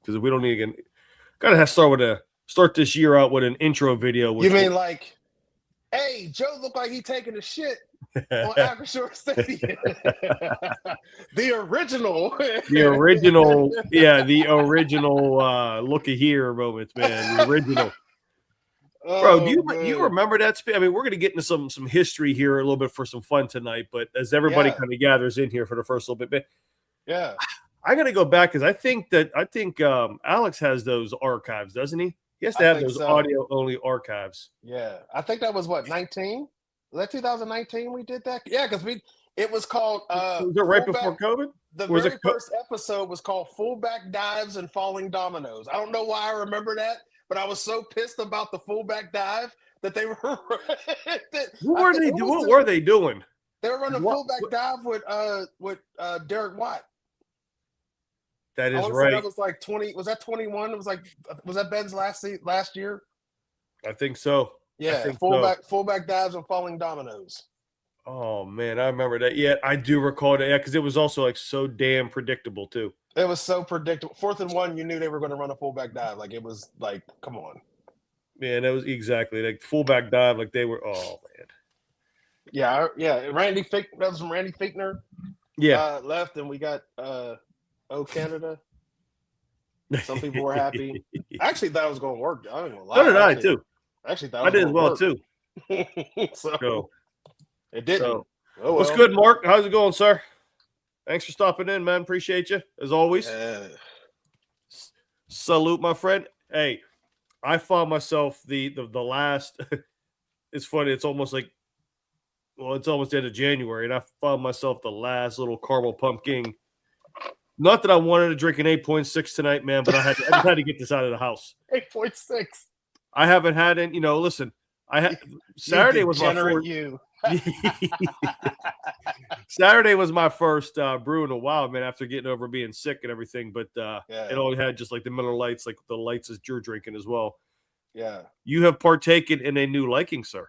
because we don't need to gotta have start this year out with an intro video. You mean like, hey, Joe looked like he taking a shit on Acrisure Stadium. The original. The original looky here moments, man. The original. Bro, do you remember that? I mean, we're going to get into some history here a little bit for some fun tonight, but as everybody kind of gathers in here for the first little bit, yeah, I got to go back because I think Alex has those archives, doesn't he? He has to have those audio only archives. Yeah, I think that was what 19. Was that 2019 we did that? Yeah, because it was called. Was it right before COVID? The very first episode was called "Fullback Dives and Falling Dominoes." I don't know why I remember that. But I was so pissed about the fullback dive that they were. What were they doing? They were running a fullback dive with Derek Watt. That is right. That was like 20. Was that 21? It was that Ben's last year? I think so. Yeah, fullback dives and falling dominoes. Oh man, I remember that. Yeah, I do recall that. Yeah, because it was also like so damn predictable too. It was so predictable. 4th and 1, you knew they were going to run a fullback dive. Like it was like, come on. Man, that was exactly like fullback dive. Like they were. Oh man. Yeah. That was from Randy Fichtner. Yeah. Left, and we got Canada. Some people were happy. I actually thought it was going to work. I ain't gonna lie. So did I too. I actually thought I did as well work. too. So it didn't. So, what's good, Mark? How's it going, sir? Thanks for stopping in, man. Appreciate you, as always. Salute, my friend. Hey, I found myself the last – it's funny. It's almost like – well, it's almost the end of January, and I found myself the last little caramel pumpkin. Not that I wanted to drink an 8.6 tonight, man, but I just had to get this out of the house. 8.6. I haven't had any – listen, Saturday was my first Saturday was my first brew in a while, man, after getting over being sick and everything. But it only had just like the Miller Lights, like the lights as you're drinking as well. Yeah. You have partaken in a new liking, sir.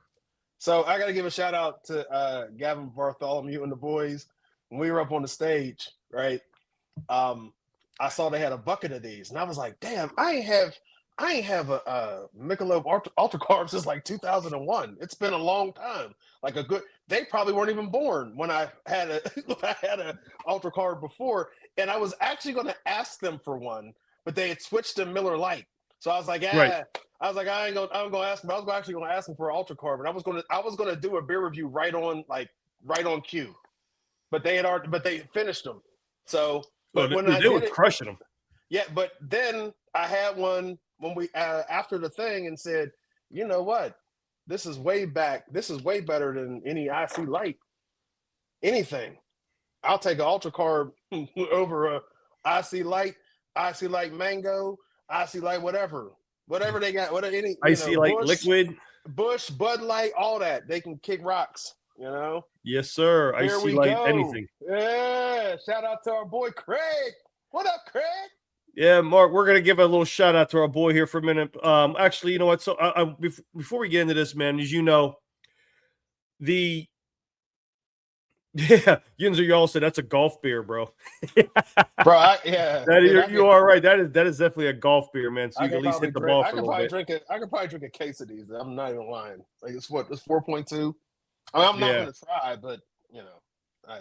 So I got to give a shout out to Gavin Bartholomew and the boys. When we were up on the stage, right, I saw they had a bucket of these. And I was like, damn, I ain't have a Michelob Ultra Carb since like 2001. It's been a long time. Like they probably weren't even born when I had a Ultra Carb before. And I was actually going to ask them for one, but they had switched to Miller Lite. So I was like, right. I was like, I'm going to ask them. I was actually going to ask them for an Ultra Carb, and I was going to do a beer review right on cue. But they finished them. So, but they were crushing them. Yeah, but then I had one when we after the thing and said, you know what, this is way better than any IC Light. Anything, I'll take an Ultra Carb over a IC Light Mango, IC Light whatever they got, any IC Light Liquid, Bush, Bud Light, all that, they can kick rocks. Yes, sir. IC Light anything. Yeah, shout out to our boy Craig. What up, Craig? Yeah, Mark, we're going to give a little shout out to our boy here for a minute. Actually, you know what? So before we get into this, man, as you know, Yinzer y'all said that's a golf beer, bro. Bro, you are right. That is definitely a golf beer, man. So you can at least hit the ball for a little bit. I could probably drink a case of these. I'm not even lying. Like it's 4.2. I mean, I'm not going to try, but I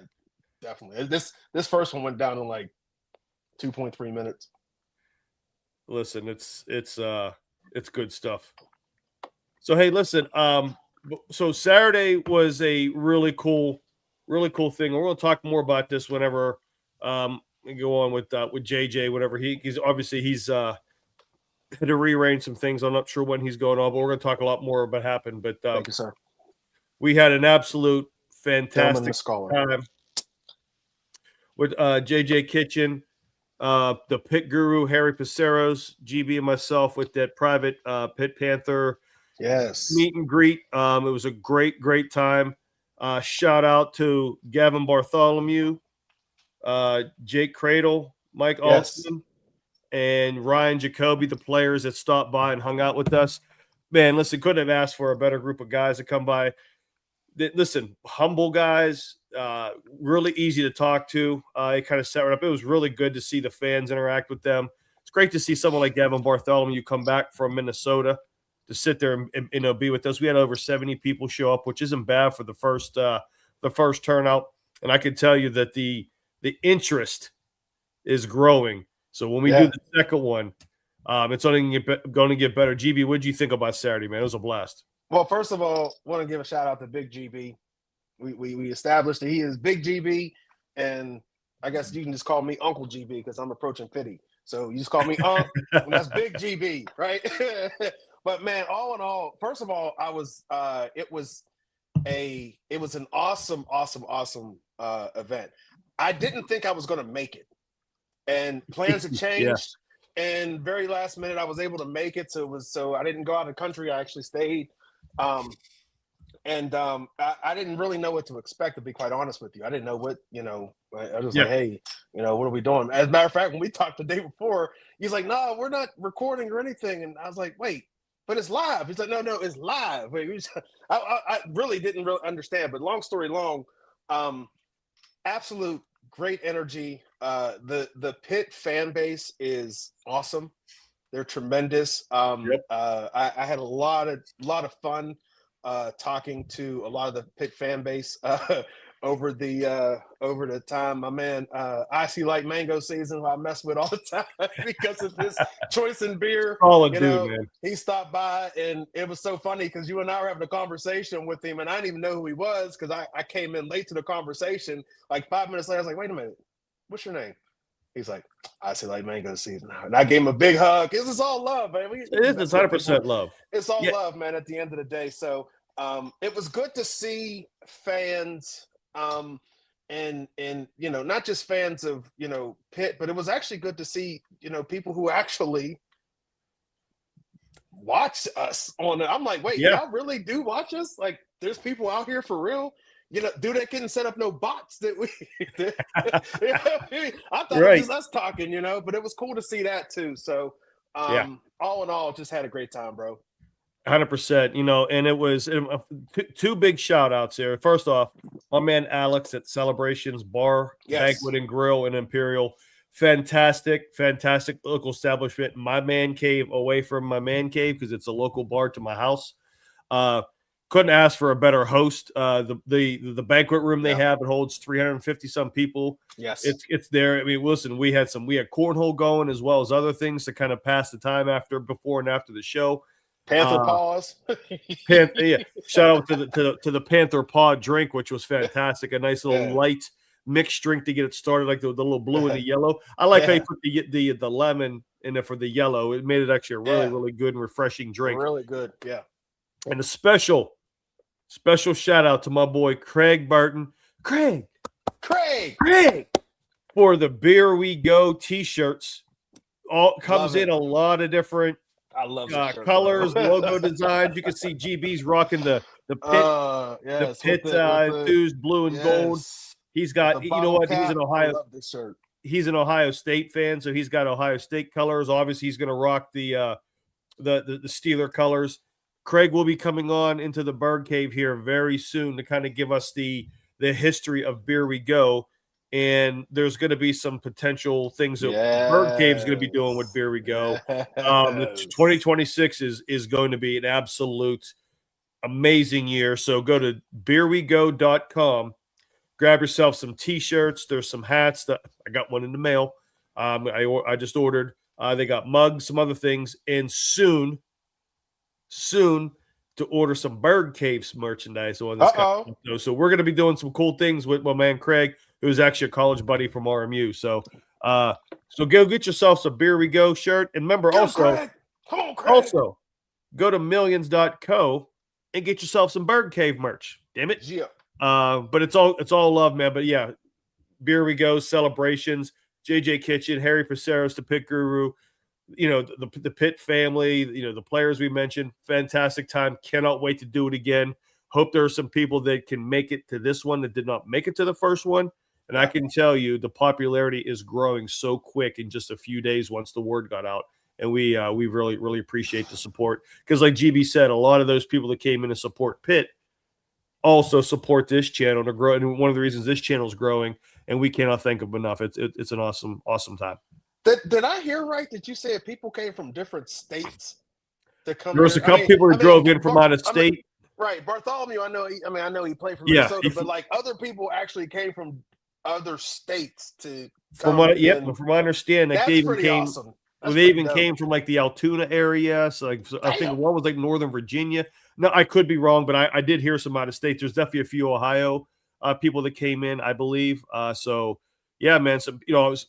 definitely this first one went down in like 2.3 minutes. Listen, it's good stuff. So hey, listen. So Saturday was a really cool thing. We're going to talk more about this whenever we go on with JJ. Whenever he's had to rearrange some things. I'm not sure when he's going on, but we're going to talk a lot more about what happened. But thank you, sir. We had an absolute fantastic time with JJ Kitchen. The Pit Guru, Harry Paceros, GB, and myself with that private Pit Panther meet and greet. It was a great time. Shout out to Gavin Bartholomew, Jake Cradle, Mike Alston, and Ryan Jacoby, the players that stopped by and hung out with us. Man, listen, couldn't have asked for a better group of guys to come by. Listen, humble guys, really easy to talk to. It kind of set right up. It was really good to see the fans interact with them. It's great to see someone like Gavin Bartholomew come back from Minnesota to sit there and be with us. We had over 70 people show up, which isn't bad for the first turnout. And I can tell you that the interest is growing. So when we do the second one, it's only going to get better. GB, what did you think about Saturday, man? It was a blast. Well, first of all, I want to give a shout out to Big GB. We established that he is Big GB, and I guess you can just call me Uncle GB because I'm approaching 50. So you just call me Unc, and that's Big GB, right? But man, all in all, first of all, it was an awesome event. I didn't think I was going to make it, and plans had changed. And very last minute, I was able to make it. So I didn't go out of the country. I actually stayed. I didn't really know what to expect, to be quite honest with you. I didn't know what, I was like, hey, what are we doing? As a matter of fact, when we talked the day before, he's like, no, we're not recording or anything. And I was like, wait, but it's live. He's like, no, it's live. I really didn't understand, but long story long, absolute great energy. The Pitt fan base is awesome. They're tremendous. I had a lot of fun talking to a lot of the Pitt fan base over the time. My man, Icy Light Mango season, who I mess with all the time because of his choice in beer. Man. He stopped by, and it was so funny because you and I were having a conversation with him, and I didn't even know who he was because I came in late to the conversation. Like 5 minutes later, I was like, wait a minute, what's your name? He's like, I see like mango season. And I gave him a big hug. This is all love, man. It is. It's 100% love. It's all love, man, at the end of the day. So it was good to see fans and not just fans of, Pitt, but it was actually good to see, people who actually watch us on it. I'm like, wait, y'all really do watch us? Like, there's people out here for real? Dude, they couldn't set up no bots that we I thought it was just us talking, but it was cool to see that too. So all in all, just had a great time, bro. 100%, and it was two big shout outs there. First off, my man Alex at Celebrations Bar, Banquet and Grill in Imperial. Fantastic local establishment. My man cave away from my man cave because it's a local bar to my house. Couldn't ask for a better host. The banquet room they have, it holds 350 some people. Yes, it's there. I mean, listen, we had cornhole going as well as other things to kind of pass the time before and after the show. Panther paws. Shout out to the Panther paw drink, which was fantastic. A nice little light mixed drink to get it started, like the little blue and the yellow. I like how you put the lemon in there for the yellow. It made it actually a really, really good and refreshing drink. Really good, yeah. And a special shout out to my boy Craig Barton. Craig, for the Beer We Go t-shirts. All comes in a lot of different colors, logo designs. You can see GB's rocking the Pitt enthused blue and gold. He's got, you know what? He's an Ohio. I love this shirt. He's an Ohio State fan, so he's got Ohio State colors. Obviously, he's going to rock the Steeler colors. Craig will be coming on into the Bird Cave here very soon to kind of give us the history of Beer We Go. And there's going to be some potential things that Bird Cave is going to be doing with Beer We Go. 2026 is going to be an absolute amazing year. So go to beerwego.com, grab yourself some T-shirts. There's some hats that I got one in the mail. I just ordered. They got mugs, some other things, and soon to order some Bird Caves merchandise on this. So we're going to be doing some cool things with my man Craig, who's actually a college buddy from RMU. So go get yourself some Beer We Go shirt. And remember, also go to millions.co and get yourself some Bird Cave merch. Damn it. Yeah. But it's all love, man. But yeah, Beer We Go, Celebrations, JJ Kitchen, Harry Paceros, the Pitt Guru, the Pitt family, the players we mentioned. Fantastic time. Cannot wait to do it again. Hope there are some people that can make it to this one that did not make it to the first one. And I can tell you the popularity is growing so quick in just a few days once the word got out. And we really, really appreciate the support. Because like GB said, a lot of those people that came in to support Pitt also support this channel to grow. And one of the reasons this channel is growing, and we cannot thank them enough. It's an awesome time. Did I hear right that you said people came from different states to come There was there? a couple people who drove in from out of state. Right, Bartholomew. I know he played for Yeah, Minnesota, but like other people actually came from other states to. From what I understand, like that's pretty awesome. They even came from like the Altoona area. So I think one was like Northern Virginia. No, I could be wrong, but I did hear some out of state. There's definitely a few Ohio people that came in, I believe. So yeah, man. So it was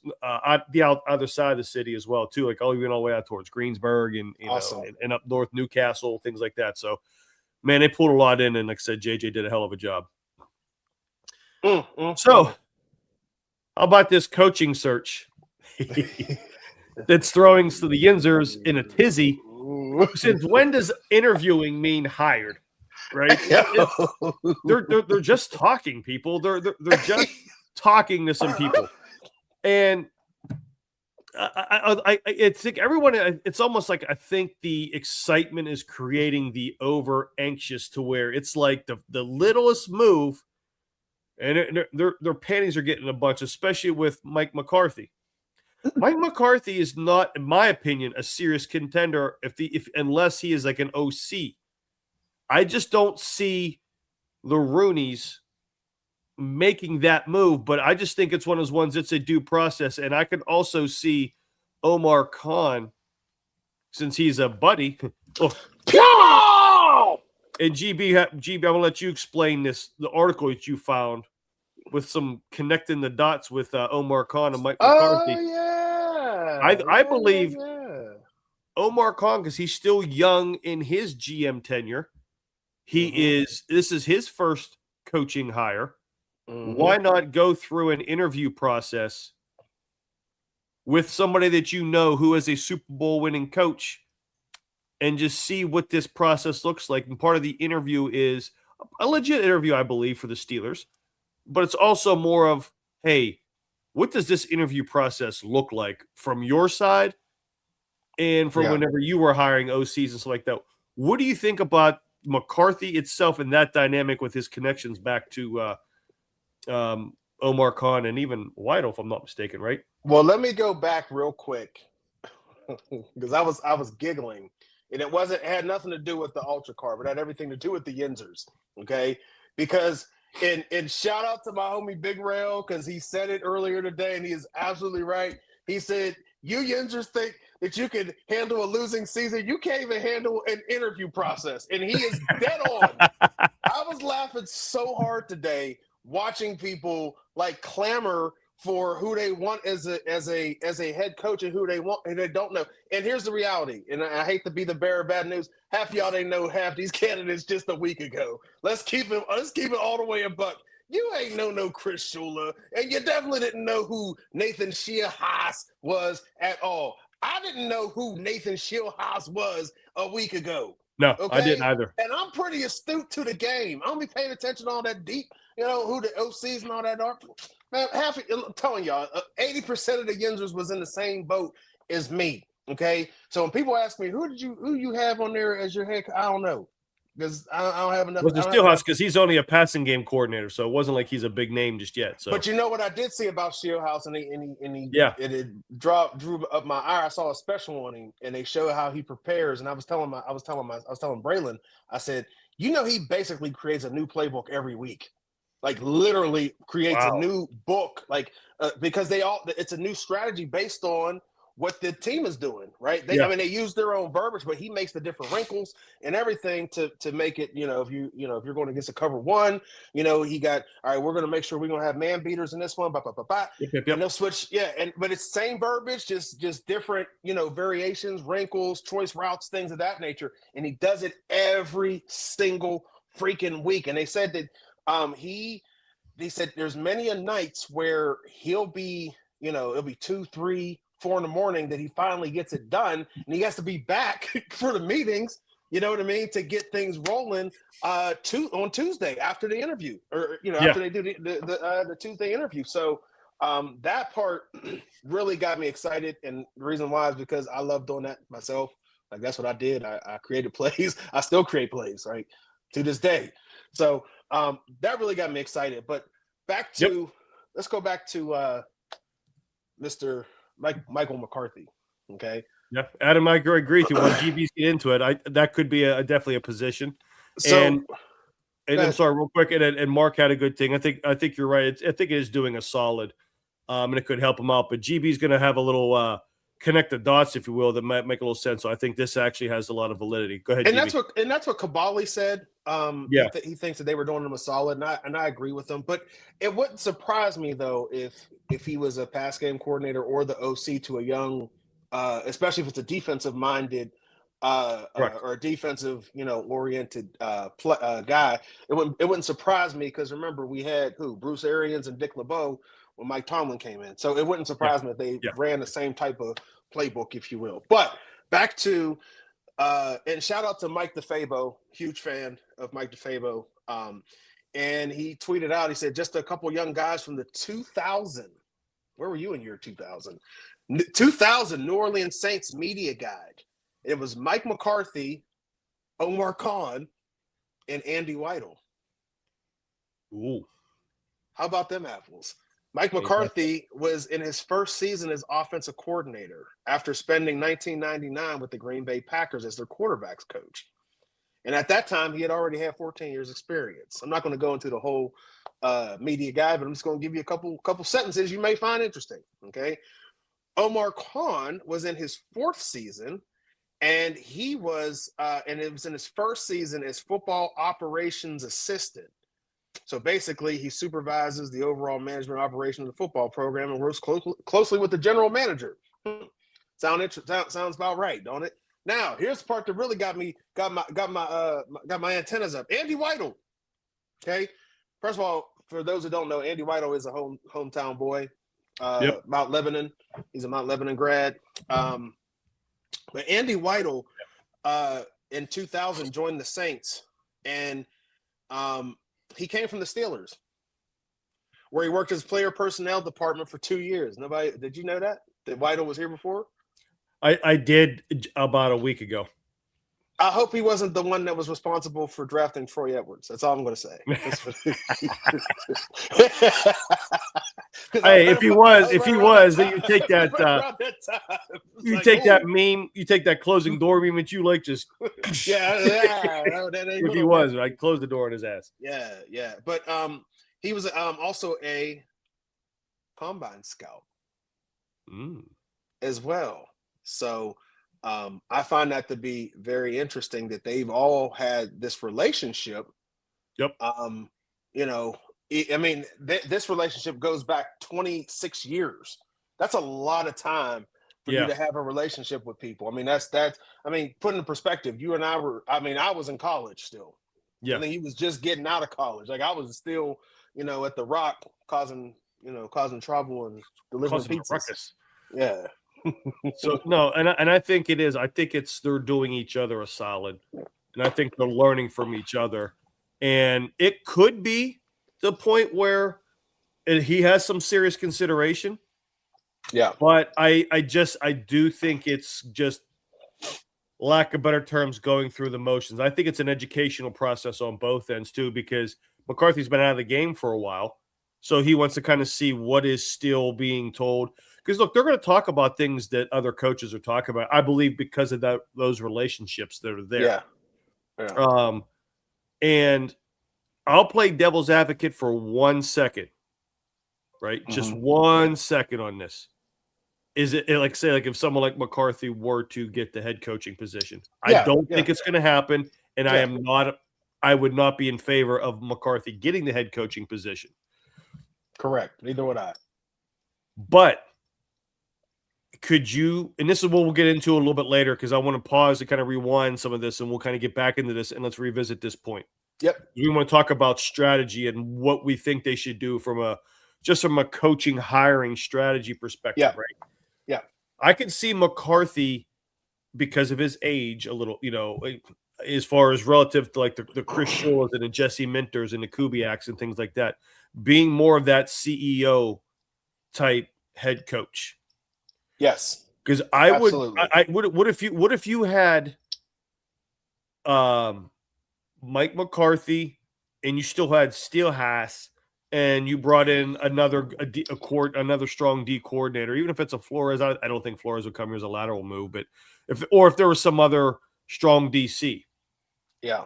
the other side of the city as well too. Like even all the way out towards Greensburg and awesome. and up north Newcastle, things like that. So man, they pulled a lot in, and like I said, JJ did a hell of a job. So how about this coaching search that's throwing to the Yinzers in a tizzy? Since when does interviewing mean hired? Right? They're just talking, people. They're just talking to some people, and I think everyone. It's almost like I think the excitement is creating the over anxious to where it's like the littlest move, and their panties are getting a bunch, especially with Mike McCarthy. Mike McCarthy is not, in my opinion, a serious contender unless he is like an OC. I just don't see the Rooneys making that move, but I just think it's one of those ones that's a due process. And I can also see Omar Khan, since he's a buddy. And GB, I'm gonna let you explain the article that you found with some connecting the dots with Omar Khan and Mike McCarthy. I believe Omar Khan, because he's still young in his GM tenure. This is his first coaching hire. Why not go through an interview process with somebody that who is a Super Bowl winning coach and just see what this process looks like? And part of the interview is a legit interview, I believe, for the Steelers, but it's also more of, hey, what does this interview process look like from your side and from whenever you were hiring OCs and stuff like that? What do you think about McCarthy itself and that dynamic with his connections back to Omar Khan and even White, if I'm not mistaken, right? Well, let me go back real quick because I was giggling, and it had nothing to do with the Ultra Car, but it had everything to do with the Yinzers, okay? Because and shout out to my homie Big Rail, because he said it earlier today, and he is absolutely right. He said, "You Yinzers think that you can handle a losing season? You can't even handle an interview process," and he is dead on. I was laughing so hard today watching people like clamor for who they want as a head coach and who they want and they don't know. And here's the reality, and I hate to be the bearer of bad news. Half of y'all didn't know half these candidates just a week ago. Let's keep it all the way a buck. You ain't know Chris Shula, and you definitely didn't know who Nathan Shieldhaas was at all. I didn't know who Nathan Shieldhaas was a week ago. No, okay? I didn't either. And I'm pretty astute to the game. I don't be paying attention to all that deep, who the OCs and all that are. Man, I'm telling y'all, 80% of the Yinzers was in the same boat as me. Okay, so when people ask me who you have on there as your head, I don't know, because I don't have enough. Well, the Steelhouse, because he's only a passing game coordinator, so it wasn't like he's a big name just yet. So, but you know what I did see about Steelhouse, and it drew up my eye. I saw a special on him, and they showed how he prepares. And I was telling Braylon, I said, he basically creates a new playbook every week. Like literally creates a new book, because it's a new strategy based on what the team is doing, right? They use their own verbiage, but he makes the different wrinkles and everything to make it, if you're going against a cover one, he got, all right, we're going to make sure we're going to have man beaters in this one, and they'll switch. But it's same verbiage, just different, variations, wrinkles, choice routes, things of that nature. And he does it every single freaking week. And they said that, they said there's many a nights where he'll be, it'll be 2, 3, 4 in the morning that he finally gets it done, and he has to be back for the meetings, you know what I mean, to get things rolling on Tuesday after the interview, or after they do the Tuesday interview. So that part really got me excited, and the reason why is because I love doing that myself. Like that's what I did. I created plays. I still create plays, right, to this day. So that really got me excited. But let's go back to Mr. Michael McCarthy. Okay. Yeah, Adam, I agree with you. When GBs get into it, that could be definitely a position. So, and I'm sorry, real quick, and Mark had a good thing. I think you're right. I think it is doing a solid, and it could help him out. But GB's going to have a little connect the dots, if you will, that might make a little sense. So I think this actually has a lot of validity. Go ahead, and GB. that's what Kabali said. Yeah, he thinks that they were doing him a solid, and I agree with him. But it wouldn't surprise me though if he was a pass game coordinator or the OC to a young, especially if it's a defensive minded. Or a defensive, oriented guy. It wouldn't surprise me because remember we had Bruce Arians and Dick LeBeau when Mike Tomlin came in. So it wouldn't surprise me if they ran the same type of playbook, if you will. But back to and shout out to Mike DeFabo, huge fan of Mike DeFabo. And he tweeted out, he said, just a couple young guys from the 2000. Where were you in year 2000? 2000 New Orleans Saints media guide. It was Mike McCarthy, Omar Khan, and Andy Weidel. Ooh. How about them apples? Mike McCarthy was in his first season as offensive coordinator after spending 1999 with the Green Bay Packers as their quarterbacks coach. And at that time, he had already had 14 years experience. I'm not going to go into the whole media guide, but I'm just going to give you a couple sentences you may find interesting. Okay. Omar Khan was in his fourth season. And he was, and it was in his first season as football operations assistant. So basically, he supervises the overall management operation of the football program and works closely with the general manager. Sounds about right, don't it? Now, here's the part that really got my antennas up. Andy Weidel. Okay, first of all, for those who don't know, Andy Weidel is a hometown boy, Mount Lebanon. He's a Mount Lebanon grad. But Andy Weidel in 2000 joined the Saints, and he came from the Steelers, where he worked as player personnel department for 2 years. Did you know that Weidel was here before? I did about a week ago. I hope he wasn't the one that was responsible for drafting Troy Edwards. That's all I'm going to say. Hey, if he was, then you take that. You take that meme. You take that closing door meme that you like. Just if he was, I'd close the door on his ass. Yeah. But he was also a combine scout as well. So. I find that to be very interesting that they've all had this relationship. Yep. This relationship goes back 26 years. That's a lot of time for you to have a relationship with people. I mean, that's. I mean, put in perspective, you and I were. I mean, I was in college still. Yeah. I think he was just getting out of college. Like I was still, at the Rock, causing trouble and delivering pizzas. Yeah. So no, and I think it is. I think they're doing each other a solid, and I think they're learning from each other. And it could be the point where he has some serious consideration. Yeah, but I do think it's just, lack of better terms, going through the motions. I think it's an educational process on both ends too, because McCarthy's been out of the game for a while, so he wants to kind of see what is still being told. Because look, they're going to talk about things that other coaches are talking about, I believe, because of those relationships that are there. Yeah. And I'll play devil's advocate for 1 second, right? Mm-hmm. Just 1 second on this. Is it like, say, like if someone like McCarthy were to get the head coaching position? I don't think it's going to happen, and I would not be in favor of McCarthy getting the head coaching position. Correct. Neither would I. But could you, and this is what we'll get into a little bit later, because I want to pause to kind of rewind some of this, and we'll kind of get back into this, and let's revisit this point. Yep. We want to talk about strategy and what we think they should do from a coaching hiring strategy perspective, right? Yeah. I can see McCarthy, because of his age, a little, as far as relative to like the Chris Shores and the Jesse Minters and the Kubiaks and things like that, being more of that CEO type head coach. Yes, because I would. What if you had Mike McCarthy and you still had Steelhaas and you brought in another strong D coordinator, even if it's a Flores, I don't think Flores would come here as a lateral move, but if there was some other strong DC, yeah,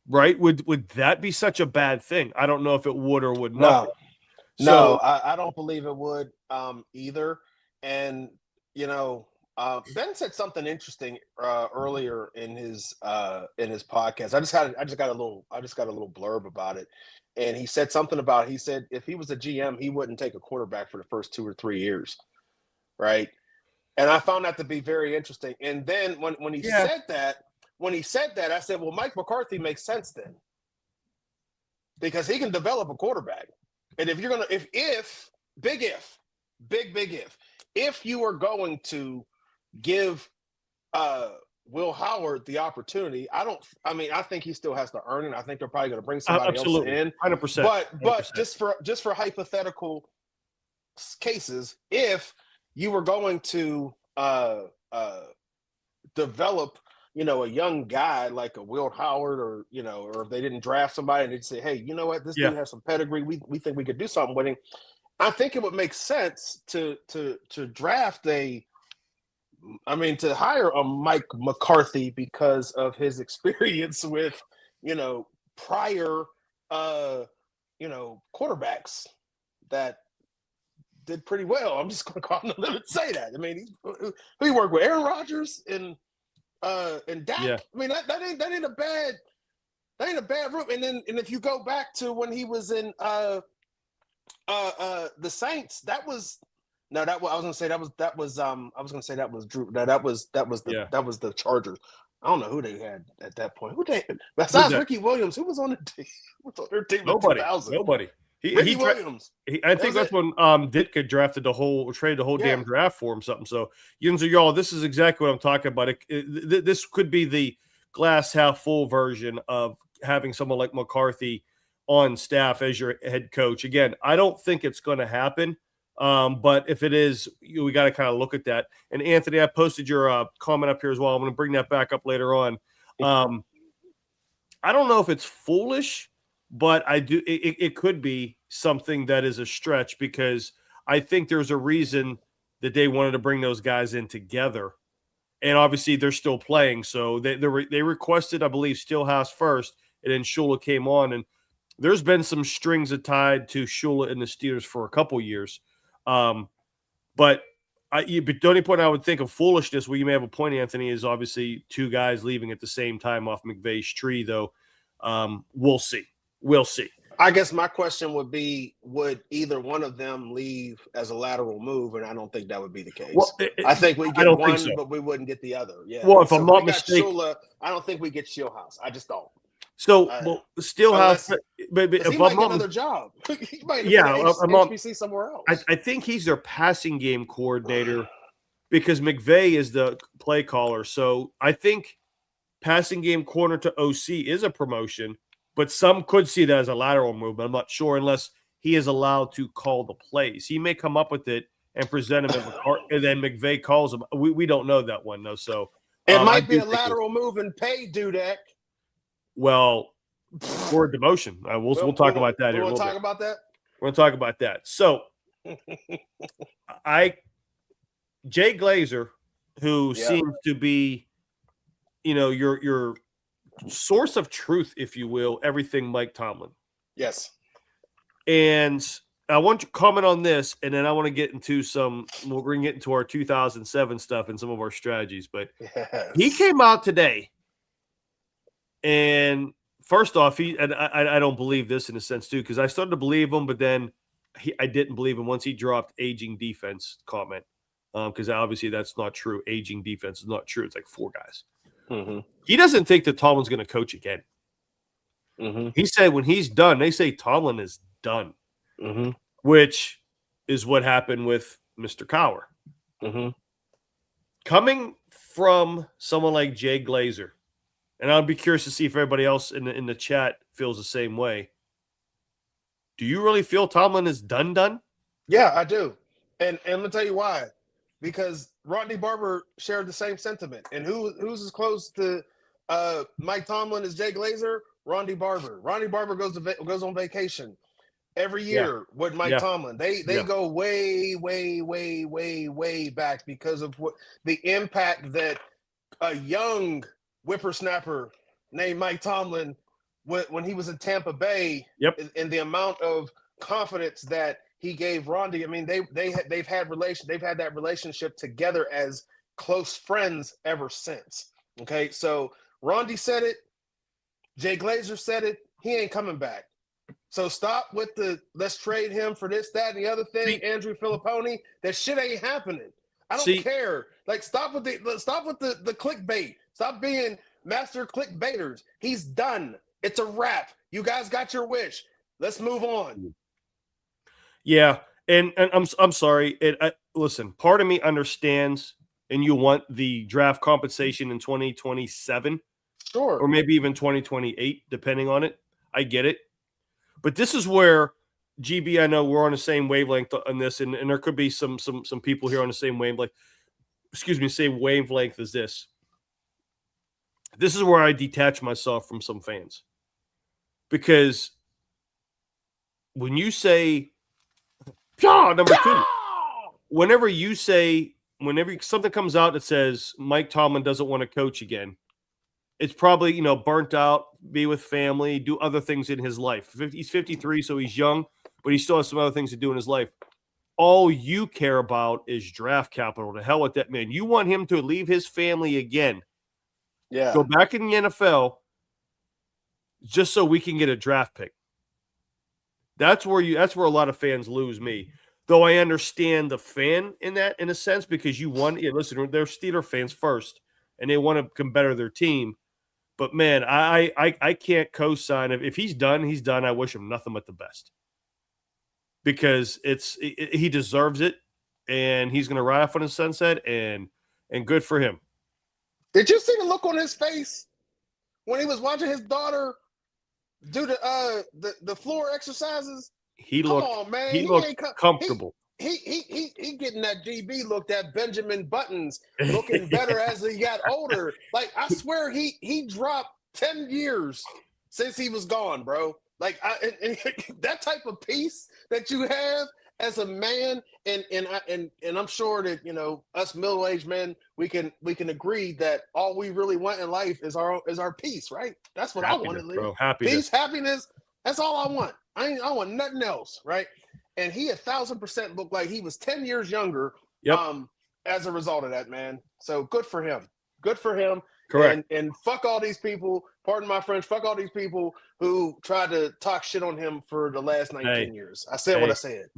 right? Would that be such a bad thing? I don't know if it would or would not. No, I don't believe it would either. And Ben said something interesting earlier in his podcast. I just got a little blurb about it, and he said something about. He said if he was a GM, he wouldn't take a quarterback for the first 2 or 3 years, right? And I found that to be very interesting. And then when he said that, I said, well, Mike McCarthy makes sense then, because he can develop a quarterback. And if you're gonna, if big if you are going to give Will Howard the opportunity, I think he still has to earn it. I think they're probably going to bring somebody else in, 100%. But just for hypothetical cases, if you were going to develop, a young guy like a Will Howard, or if they didn't draft somebody and they'd say, hey, you know what, this dude has some pedigree, we think we could do something with him. I think it would make sense to draft to hire a Mike McCarthy because of his experience with, prior, quarterbacks that did pretty well. I'm just going to call him the limit and say that. I mean, he worked with Aaron Rodgers and Dak. Yeah. I mean, that ain't a bad room. And if you go back to when he was in the Saints, that was the Chargers. I don't know who they had at that point. Besides Ricky Williams, who was on the team? Who was on their team in 2000? Nobody. Ricky Williams. I think that's when Ditka traded the whole damn draft for him. Something. So, y'all, this is exactly what I'm talking about. This could be the glass half full version of having someone like McCarthy on staff as your head coach. Again, I don't think it's going to happen. But if it is, we got to kind of look at that. And Anthony, I posted your comment up here as well. I'm going to bring that back up later on. I don't know if it's foolish, but I do. It could be something that is a stretch, because I think there's a reason that they wanted to bring those guys in together, and obviously they're still playing. So they requested, I believe, Steelhouse first, and then Shula came on, and there's been some strings tied to Shula and the Steelers for a couple years. But the only point I would think of foolishness, where you may have a point, Anthony, is obviously two guys leaving at the same time off McVay's tree, though. We'll see. I guess my question would be, would either one of them leave as a lateral move? And I don't think that would be the case. Well, I think we get one, but we wouldn't get the other. Yeah. Well, if I'm not mistaken, Shula, I don't think we get Shieldhouse. I just don't. So, Steelhouse, but if I'm get another job, he might HBC somewhere else. I think he's their passing game coordinator, because McVay is the play caller. So I think passing game corner to OC is a promotion, but some could see that as a lateral move. But I'm not sure, unless he is allowed to call the plays. He may come up with it and present him, and then McVay calls him. We don't know that one, though. So it might be a lateral move and pay Dudek. Well, for a demotion. We'll talk about that here. We'll talk about that. We're going to talk about that. So, Jay Glazer, who seems to be, your source of truth, if you will, everything Mike Tomlin. Yes. And I want you to comment on this, and then I want to get into we'll bring it into our 2007 stuff and some of our strategies. But he came out today, and first off, I don't believe this in a sense too, because I started to believe him, but then I didn't believe him once he dropped aging defense comment, because obviously that's not true. Aging defense is not true. It's like 4 guys. Mm-hmm. He doesn't think that Tomlin's going to coach again. Mm-hmm. He said when he's done, they say Tomlin is done, mm-hmm. which is what happened with Mr. Cowher. Mm-hmm. Coming from someone like Jay Glazer, and I'll be curious to see if everybody else in the chat feels the same way. Do you really feel Tomlin is done? Yeah, I do. And let me tell you why. Because Rodney Barber shared the same sentiment. And who's as close to Mike Tomlin as Jay Glazer? Rodney Barber. Rodney Barber goes on vacation. every year with Mike Tomlin. They go way, way, way, way, way back because of what the impact that a young whippersnapper named Mike Tomlin, when he was in Tampa Bay, and the amount of confidence that he gave Rondy. I mean, they've had that relationship together as close friends ever since. Okay, so Rondy said it, Jay Glazer said it. He ain't coming back. So stop with the let's trade him for this, that, and the other thing. Andrew Filipponi, that shit ain't happening. I don't care. Like, stop with the clickbait. Stop being master clickbaiters. He's done. It's a wrap. You guys got your wish. Let's move on. Yeah, and I'm sorry. Listen, part of me understands, and you want the draft compensation in 2027, sure, or maybe even 2028, depending on it. I get it, but this is where GB. I know we're on the same wavelength on this, and there could be some people here on the same wavelength. Same wavelength as this. This is where I detach myself from some fans, because when you say number two, whenever something comes out that says Mike Tomlin doesn't want to coach again, it's probably, burnt out, be with family, do other things in his life. He's 53, so he's young, but he still has some other things to do in his life. All you care about is draft capital. To hell with that man. You want him to leave his family again. Yeah. Go back in the NFL just so we can get a draft pick. That's where a lot of fans lose me. Though I understand the fan in a sense, because listen, they're Steeler fans first, and they want to better their team. But man, I can't co-sign if he's done, he's done. I wish him nothing but the best, because he deserves it, and he's going to ride off on the sunset, and good for him. Did you see the look on his face when he was watching his daughter do the floor exercises? He looked comfortable. He getting that GB look, that Benjamin Buttons looking better as he got older. Like, I swear he dropped 10 years since he was gone, bro. Like, that type of peace that you have as a man, and I'm sure that us middle-aged men, we can agree that all we really want in life is our peace, right? That's what happiness, I want to live. Bro. Happiness. Peace, happiness. That's all I want. I want nothing else, right? And he 1,000% looked like he was 10 years younger. Yep. As a result of that, man. So good for him. Good for him. Correct. And fuck all these people, pardon my French, fuck all these people who tried to talk shit on him for the last 19 years. I said what I said.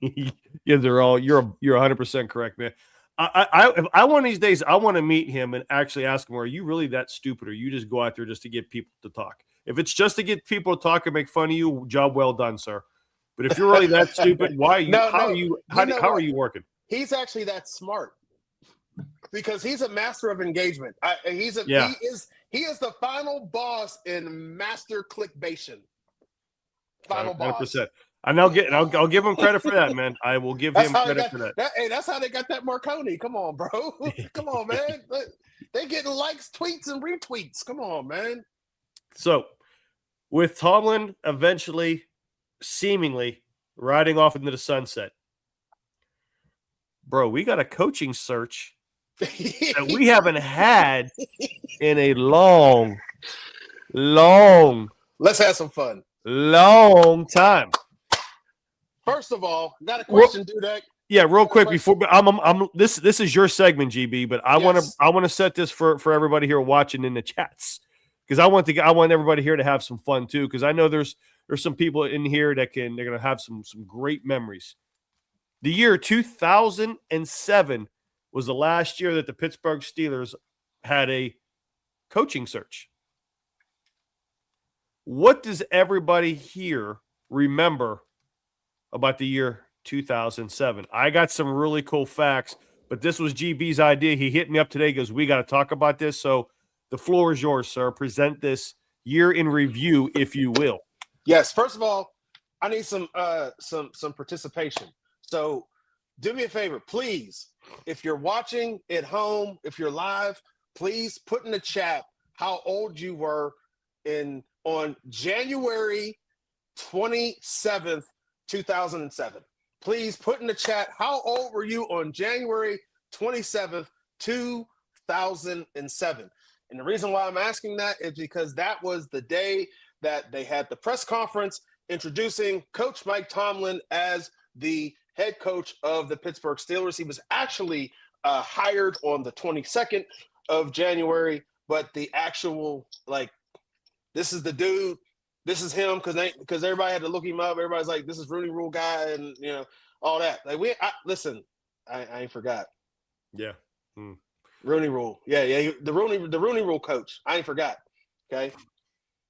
Yeah, you're 100% correct, man. I one of these days, I want to meet him and actually ask him, are you really that stupid, or you just go out there just to get people to talk? If it's just to get people to talk and make fun of you, job well done, sir. But if you're really that stupid, why are you? How are you working? He's actually that smart, because he's a master of engagement. He is the final boss in master clickbation. Final 100%. Boss. I'll give him credit for that, man. I will give him credit for that. Hey, that's how they got that Marconi. Come on, bro. Come on, man. They getting likes, tweets, and retweets. Come on, man. So, with Tomlin eventually, seemingly riding off into the sunset, bro, we got a coaching search that we haven't had in a long Let's have some fun. Long time. First of all, got a question, Dudek. Yeah, real quick before this is your segment, GB, but I want to set this for everybody here watching in the chats, because I want everybody here to have some fun too, because I know there's some people in here they're going to have some great memories. The year 2007 was the last year that the Pittsburgh Steelers had a coaching search. What does everybody here remember about the year 2007? I got some really cool facts, but this was GB's idea. He hit me up today, goes, we got to talk about this. So the floor is yours, sir. Present this year in review, if you will. Yes. First of all, I need some participation. So do me a favor, please. If you're watching at home, if you're live, please put in the chat how old you were on January 27th, 2007. Please put in the chat, how old were you on January 27th, 2007? And the reason why I'm asking that is because that was the day that they had the press conference introducing Coach Mike Tomlin as the head coach of the Pittsburgh Steelers. He was actually hired on the 22nd of January, but the actual, like, this is the dude, this is him, because everybody had to look him up. Everybody's like, this is Rooney Rule guy, and all that. Like, I ain't forgot. Yeah. Rooney Rule. Yeah. The Rooney Rule coach. I ain't forgot. Okay.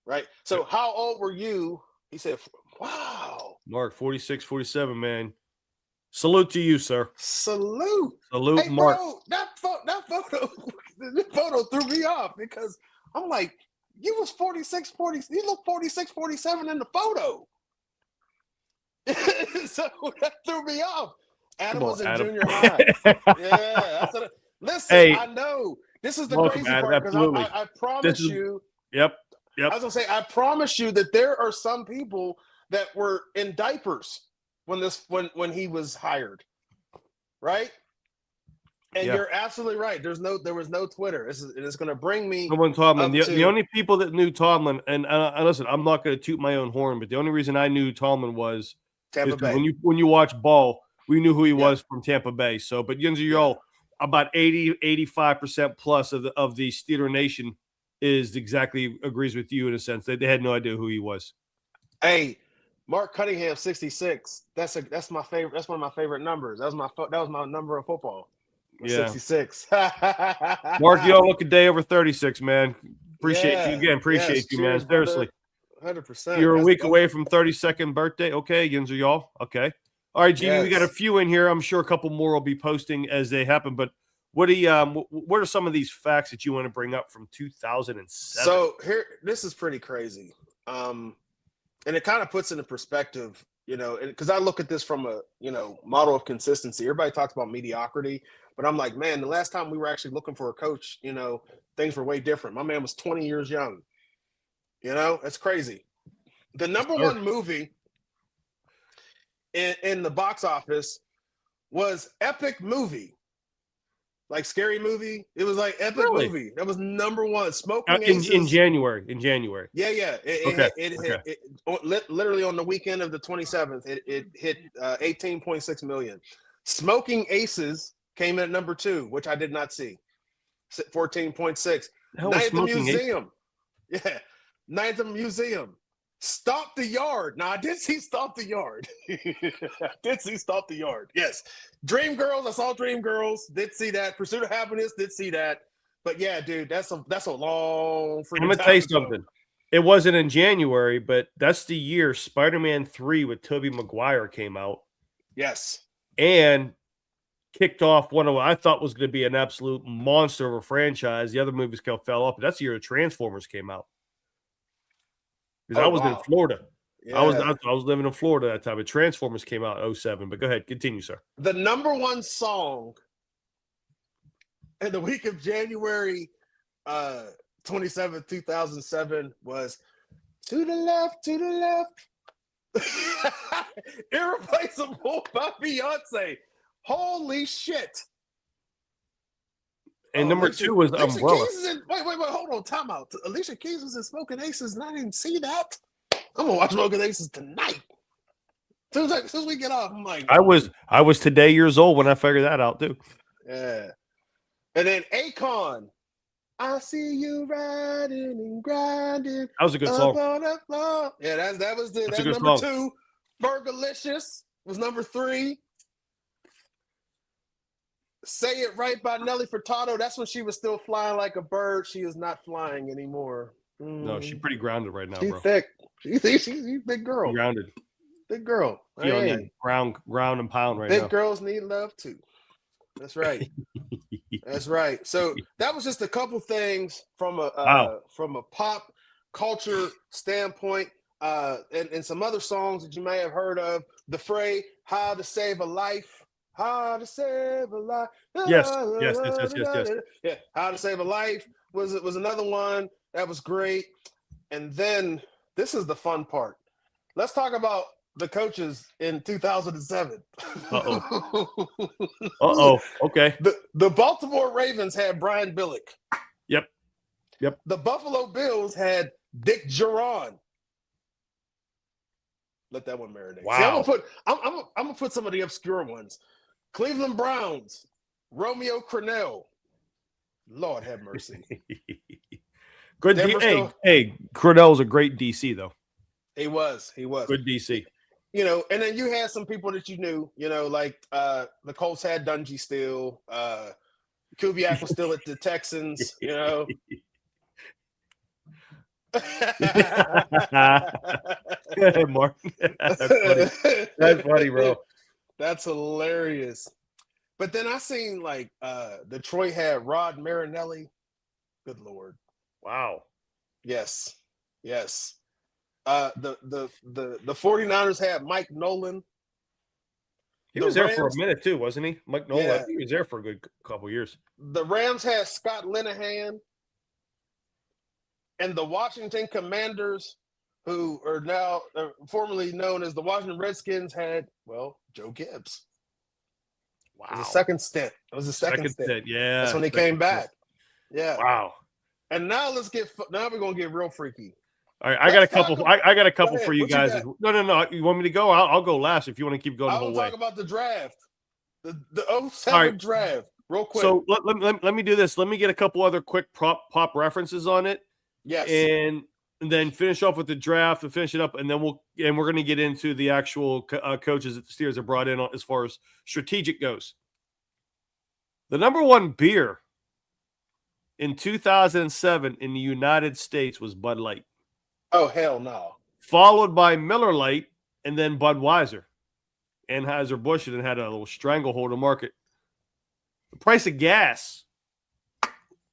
Right. So how old were you? He said, wow. Mark, 46, 47, man. Salute to you, sir. Salute, hey, Mark. Bro, that photo threw me off because I'm like, you was 46, 40. You look 46, 47 in the photo. So that threw me off. Adam was in junior high. Yeah. Listen, hey, I know. This is the crazy part because I promise you. Yep. I was going to say, I promise you that there are some people that were in diapers when he was hired, right? And you're absolutely right. There was no Twitter. It's going to bring me. Tomlin. The only people that knew Tomlin, and listen, I'm not going to toot my own horn, but the only reason I knew Tomlin was Tampa Bay. When you watch ball, we knew who he was from Tampa Bay. So, but Yinzer, about 85% plus of the Steeler Nation exactly agrees with you in a sense that they had no idea who he was. Hey. Mark Cunningham, 66. That's my favorite. That's one of my favorite numbers. That was my number in football. 66. Mark, you don't look a day over 36, man. Appreciate you again. Appreciate you, cheers, man. Seriously. 100%. You're a week away from 32nd birthday. Okay, Yinzer, y'all. Okay. All right, Jimmy, we got a few in here. I'm sure a couple more will be posting as they happen. But what are some of these facts that you want to bring up from 2007? So this is pretty crazy. And it kind of puts into perspective, because I look at this from a, model of consistency. Everybody talks about mediocrity, but I'm like, man, the last time we were actually looking for a coach, things were way different. My man was 20 years young. That's crazy. The number one movie in the box office was Epic Movie. Like Scary Movie. It was like Epic Movie. That was number one. Smoking Aces. In January. Yeah. It hit literally on the weekend of the 27th. It hit 18.6 million. Smoking Aces came in at number 2, which I did not see. 14.6. Night at the Museum. Yeah. Night at the Museum. Stomp the Yard. Now, I did see Stomp the Yard. Yes. Dreamgirls. I saw Dreamgirls. Did see that. Pursuit of Happiness. Did see that. But yeah, dude, that's a long freaking time. I'm going to tell you something. It wasn't in January, but that's the year Spider-Man 3 with Tobey Maguire came out. Yes. And kicked off one of what I thought was going to be an absolute monster of a franchise. The other movies fell off, but that's the year Transformers came out. Because I was in Florida. Yeah. I was living in Florida that time. But Transformers came out in 2007. But go ahead. Continue, sir. The number one song in the week of January 27th, 2007 was To the Left, To the Left. Irreplaceable by Beyonce. Holy shit. And number 2 was Umbrella. Wait, hold on, time out. Alicia Keys was in Smoking Aces, and I didn't see that. I'm gonna watch Smoking Aces tonight. As soon as we get off, I'm like, I was today years old when I figured that out too. Yeah. And then Akon, I see you riding and grinding. That was a good song. Yeah, that's number song. 2. Fergalicious was number 3. Say It Right by Nelly Furtado. That's when she was still flying like a bird. She is not flying anymore. No, she's pretty grounded right now, she's bro. Thick. She's a big girl. Grounded. Big girl. She on that ground and pound right now. Big girls need love too. That's right. That's right. So that was just a couple things from a pop culture standpoint, and some other songs that you may have heard of. The Fray, How to Save a Life. How to Save a Life. Yes. Yeah, How to Save a Life was another one that was great. And then this is the fun part. let's talk about the coaches in 2007. Okay. The Baltimore Ravens had Brian Billick. Yep. The Buffalo Bills had Dick Geron. Let that one marinate. Wow. See, I'm gonna put some of the obscure ones. Cleveland Browns, Romeo Crennel. Lord have mercy. Good. Hey, Crennel's a great DC though. He was. Good DC. And then you had some people that you knew, like the Colts had Dungy still. Kubiak was still at the Texans, Go ahead, Mark. That's funny, bro. That's hilarious. But then I seen like Detroit had Rod Marinelli. Good Lord. Wow. Yes. The 49ers had Mike Nolan. He was there for a minute too, wasn't he? Mike Nolan. Yeah. I think he was there for a good couple years. The Rams had Scott Linehan. And the Washington Commanders, who are now formerly known as the Washington Redskins, had, Joe Gibbs. Wow. It was a second stint. Second stint. Yeah. That's when he came back. Yeah. Wow. And now we're going to get real freaky. All right, I got a couple for you guys. No. You want me to go? I'll go last if you want to keep going the whole way. I'll talk about the draft. The 07 draft, real quick. So let me do this. Let me get a couple other quick pop references on it. Yes. And then finish off with the draft and finish it up, and then we're going to get into the actual coaches that the Steelers have brought in as far as strategic goes. The number one beer in 2007 in the United States was Bud Light. Oh, hell no. Followed by Miller Lite and then Budweiser. Anheuser-Busch then had a little stranglehold of market. The price of gas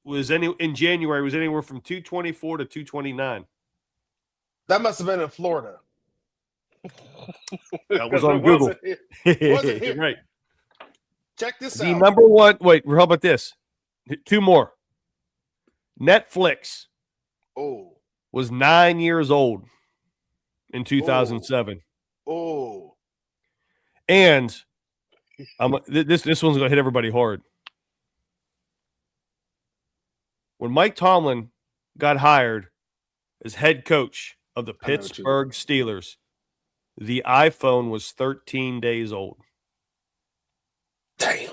in January was anywhere from $2.24 to $2.29. That must have been in Florida. That was on Google. Wasn't here. Right. Check this out. The number one. Wait, how about this? Two more. Netflix. Oh. Was 9 years old in 2007. Oh. And this one's going to hit everybody hard. When Mike Tomlin got hired as head coach of the Pittsburgh Steelers, the iPhone was 13 days old. Damn.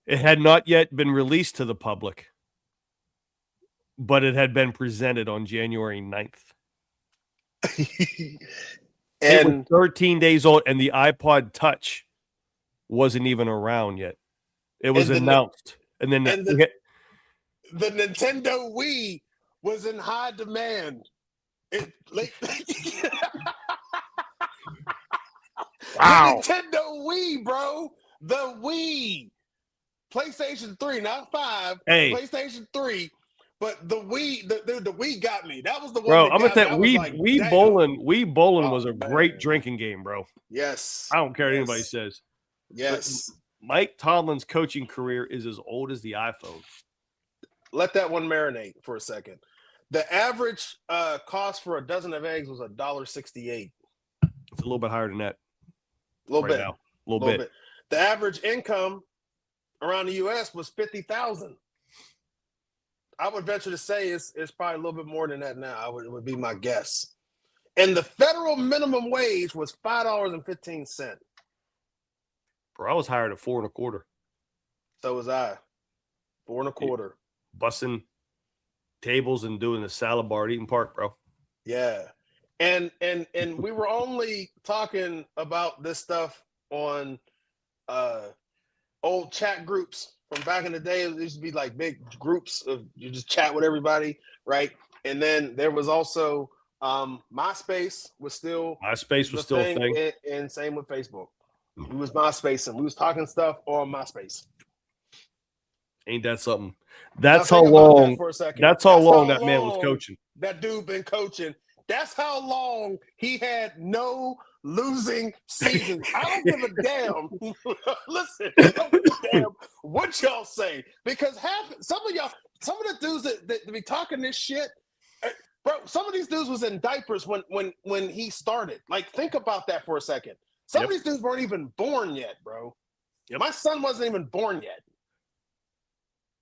It had not yet been released to the public, but it had been presented on January 9th. It was 13 days old, and the iPod Touch wasn't even around yet. It was announced. The Nintendo Wii was in high demand. Wow. The Nintendo Wii, bro. The Wii. PlayStation 3, not 5. Hey. PlayStation 3. But the Wii, the Wii got me. That was the one. Bro, I'm gonna tell you, Wii bowling was a great drinking game, bro. Yes. I don't care what anybody says. Yes. But Mike Tomlin's coaching career is as old as the iPhone. Let that one marinate for a second. The average cost for a dozen of eggs was $1.68. It's a little bit higher than that. A little bit. A little bit. The average income around the U.S. was $50,000. I would venture to say it's probably a little bit more than that now. It would be my guess. And the federal minimum wage was $5.15. Bro, I was hired at $4.25. So was I. $4.25. Bussing tables and doing the salad bar at Eaton Park, bro. Yeah. And we were only talking about this stuff on old chat groups from back in the day. It used to be like big groups of you just chat with everybody, right? And then there was also MySpace was still a thing. And same with Facebook. It was MySpace, and we was talking stuff on MySpace. Ain't that something? That's how long. That's how long that man was coaching. That dude been coaching. That's how long he had no losing seasons. I don't give a damn. Listen, I don't give a damn what y'all say, because some of the dudes that be talking this shit, Bro, some of these dudes was in diapers when he started. Like, think about that for a second. Some of these dudes weren't even born yet, bro. My son wasn't even born yet.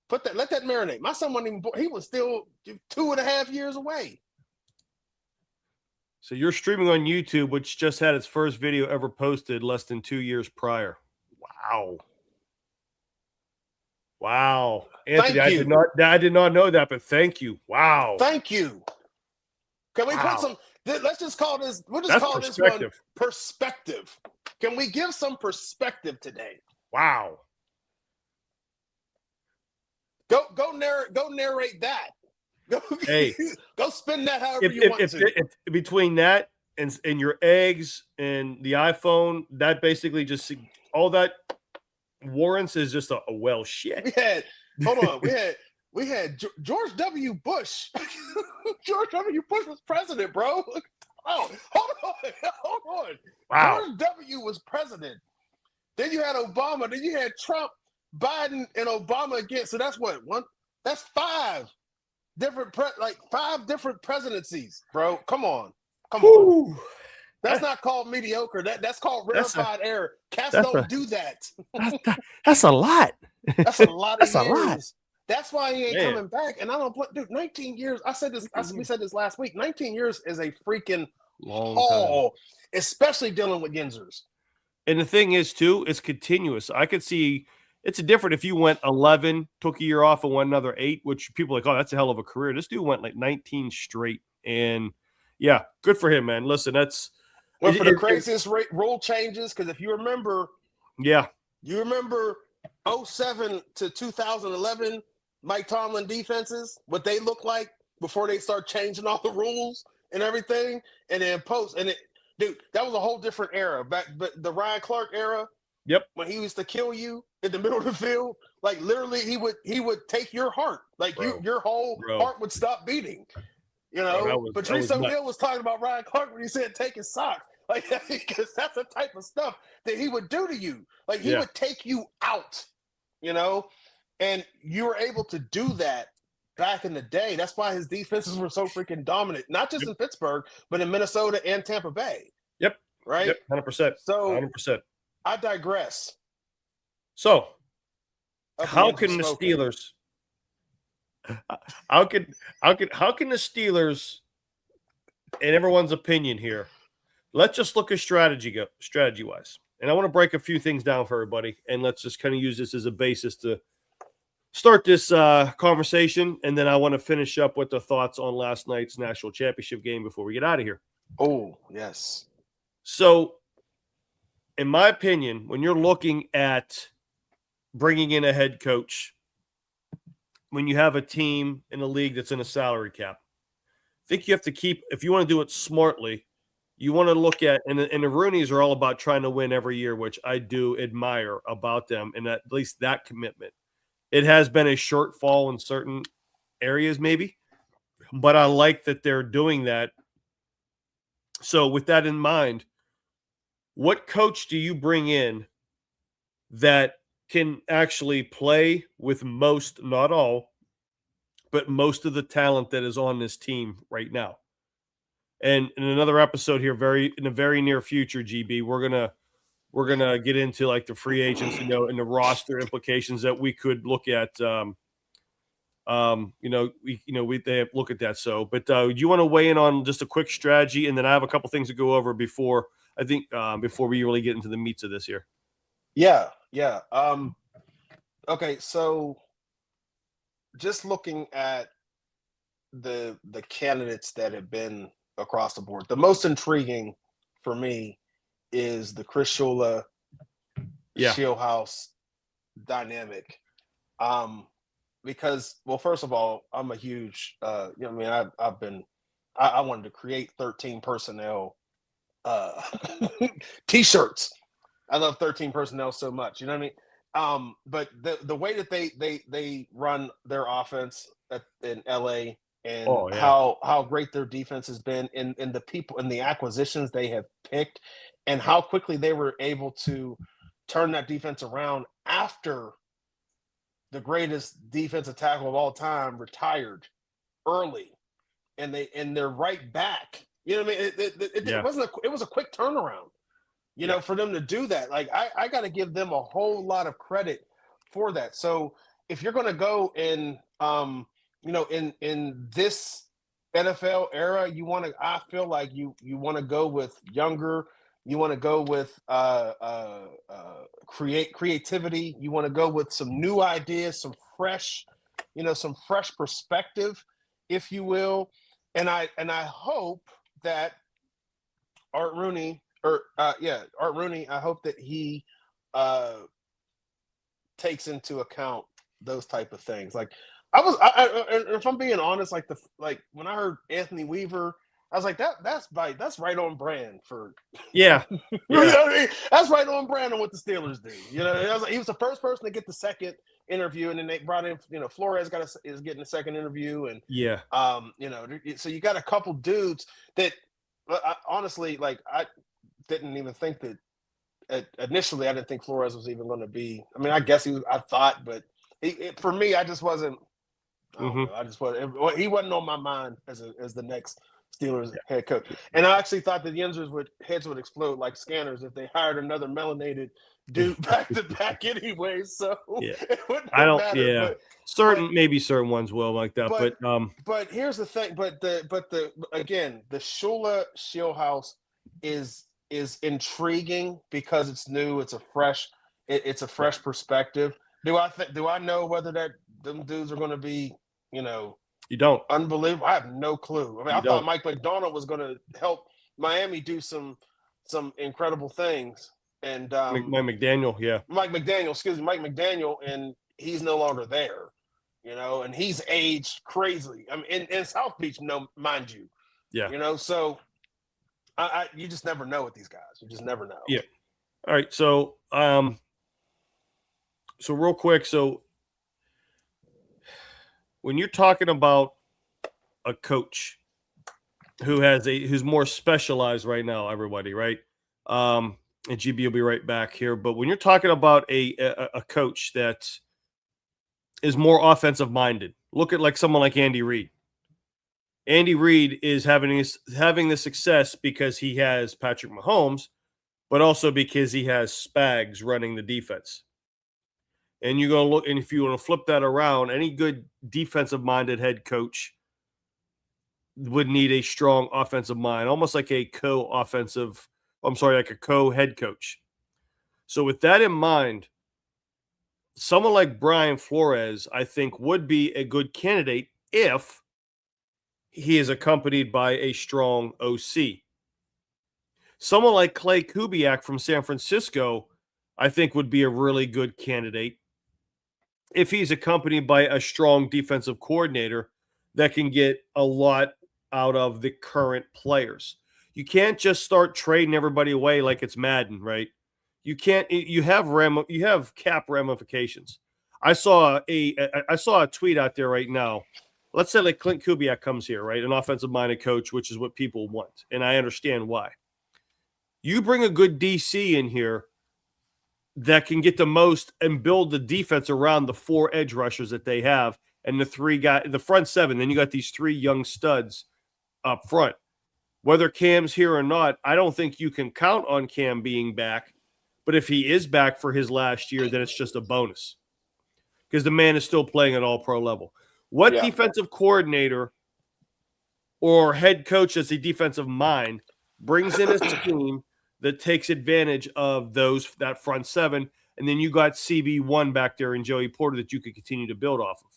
Let that marinate. My son wasn't even born. He was still 2.5 years away. So you're streaming on YouTube, which just had its first video ever posted less than 2 years prior. Wow. Anthony, I did not know that, but thank you. Wow. Thank you. Can we put some, let's just call this, this one perspective. Can we give some perspective today? Wow. Go narrate that. Hey, go spin that however you want to. If between that and your eggs and the iPhone, that basically just all that warrants is just a well shit. We had George W. Bush. George W. Bush was president, bro. Oh, hold on. Wow. George W. was president. Then you had Obama. Then you had Trump, Biden, and Obama again. So that's what? That's five different presidencies, bro. Come on. That's not called mediocre. That's called rarefied air. Cats don't do that. That's a lot. That's a lot of years. That's why he ain't coming back. And I don't play, dude. 19 years. I said this. We said this last week. 19 years is a freaking long haul, especially dealing with Yinzers. And the thing is, too, it's continuous. I could see it's different if you went 11, took a year off, and went another 8, which people are like, oh, that's a hell of a career. This dude went like 19 straight, and yeah, good for him, man. Listen, that's went for the craziest rule changes because if you remember, you remember 07 to 2011. Mike Tomlin defenses, what they look like before they start changing all the rules and everything, and then dude, that was a whole different era. But the Ryan Clark era, when he used to kill you in the middle of the field, like literally he would take your heart, like your whole heart would stop beating. You know, Patrice O'Neal was talking about Ryan Clark when he said take his socks, like because that's the type of stuff that he would do to you. Like he would take you out, you know. And you were able to do that back in the day. That's why his defenses were so freaking dominant, not just in Pittsburgh, but in Minnesota and Tampa Bay. Right? 100%. So 100%. I digress. So how can the Steelers in everyone's opinion here, let's just look at strategy wise. And I want to break a few things down for everybody, and let's just kind of use this as a basis to start this conversation, and then I want to finish up with the thoughts on last night's national championship game before we get out of here. Oh, yes. So, in my opinion, when you're looking at bringing in a head coach, when you have a team in a league that's in a salary cap, I think you have to keep, if you want to do it smartly, you want to look at, and the Rooneys are all about trying to win every year, which I do admire about them, and at least that commitment. It has been a shortfall in certain areas, maybe, but I like that they're doing that. So with that in mind, what coach do you bring in that can actually play with most, not all, but most of the talent that is on this team right now? And in another episode here, in the very near future, GB, we're gonna get into like the free agents, and the roster implications that we could look at. They have look at that. So, but do you want to weigh in on just a quick strategy, and then I have a couple things to go over before we really get into the meats of this here. Yeah. Okay, so just looking at the candidates that have been across the board, the most intriguing for me is the Chris Shula, Shieldhouse dynamic. Because, well, first of all, I'm a huge, I wanted to create 13 personnel T-shirts. I love 13 personnel so much, you know what I mean? But the way that they run their offense in LA, and how great their defense has been, and the people and the acquisitions they have picked, and how quickly they were able to turn that defense around after the greatest defensive tackle of all time retired early, they're right back. You know what I mean? It was a quick turnaround. You know, for them to do that, like I got to give them a whole lot of credit for that. So if you're going to go in, in this NFL era, I feel like you want to go with younger. You want to go with creativity. You want to go with some new ideas, some fresh perspective, if you will. And I hope that Art Rooney, I hope that he takes into account those type of things. Like if I'm being honest, like when I heard Anthony Weaver, I was like, that's right on brand for you know what I mean? That's right on brand on what the Steelers do. You know, he was the first person to get the second interview, and then they brought in, Flores is getting the second interview, and so you got a couple dudes that honestly, like I didn't even think that initially. I didn't think Flores was even going to be. I mean, I guess I thought, but for me, I just wasn't. I don't know, I just wasn't. He wasn't on my mind as the next Steelers head coach. And I actually thought that the heads would explode like scanners if they hired another melanated dude back to back anyway. So it wouldn't matter. Yeah, maybe certain ones will like that. But here's the thing. But the Shula Shieldhouse is intriguing because it's new. It's a fresh perspective. Do I know whether them dudes are going to be, you don't. Unbelievable. I have no clue. I mean, I thought Mike McDonald was going to help Miami do some incredible things. And Mike McDaniel, Mike McDaniel, and he's no longer there, and he's aged crazily. I mean, in South Beach, mind you. Yeah. So you just never know with these guys. You just never know. Yeah. All right. So, real quick. So when you're talking about a coach who's more specialized right now, everybody, right? And GB will be right back here. But when you're talking about a coach that is more offensive minded, look at like someone like Andy Reid. Andy Reid is having the success because he has Patrick Mahomes, but also because he has Spags running the defense. And you're going to look, and if you want to flip that around, any good defensive-minded head coach would need a strong offensive mind, almost like a co-head coach. So with that in mind, someone like Brian Flores, I think, would be a good candidate if he is accompanied by a strong OC. Someone like Clay Kubiak from San Francisco, I think, would be a really good candidate if he's accompanied by a strong defensive coordinator that can get a lot out of the current players. You can't just start trading everybody away like it's Madden, right? You can't. You have cap ramifications. I saw a tweet out there right now. Let's say like Clint Kubiak comes here, right? An offensive-minded coach, which is what people want, and I understand why. You bring a good DC in here that can get the most and build the defense around the 4 edge rushers that they have and the front 7. Then you got these 3 young studs up front. Whether Cam's here or not, I don't think you can count on Cam being back. But if he is back for his last year, then it's just a bonus because the man is still playing at all-pro level. What defensive coordinator or head coach as a defensive mind brings in a scheme that takes advantage of that front 7, and then you got CB1 back there and Joey Porter that you could continue to build off of.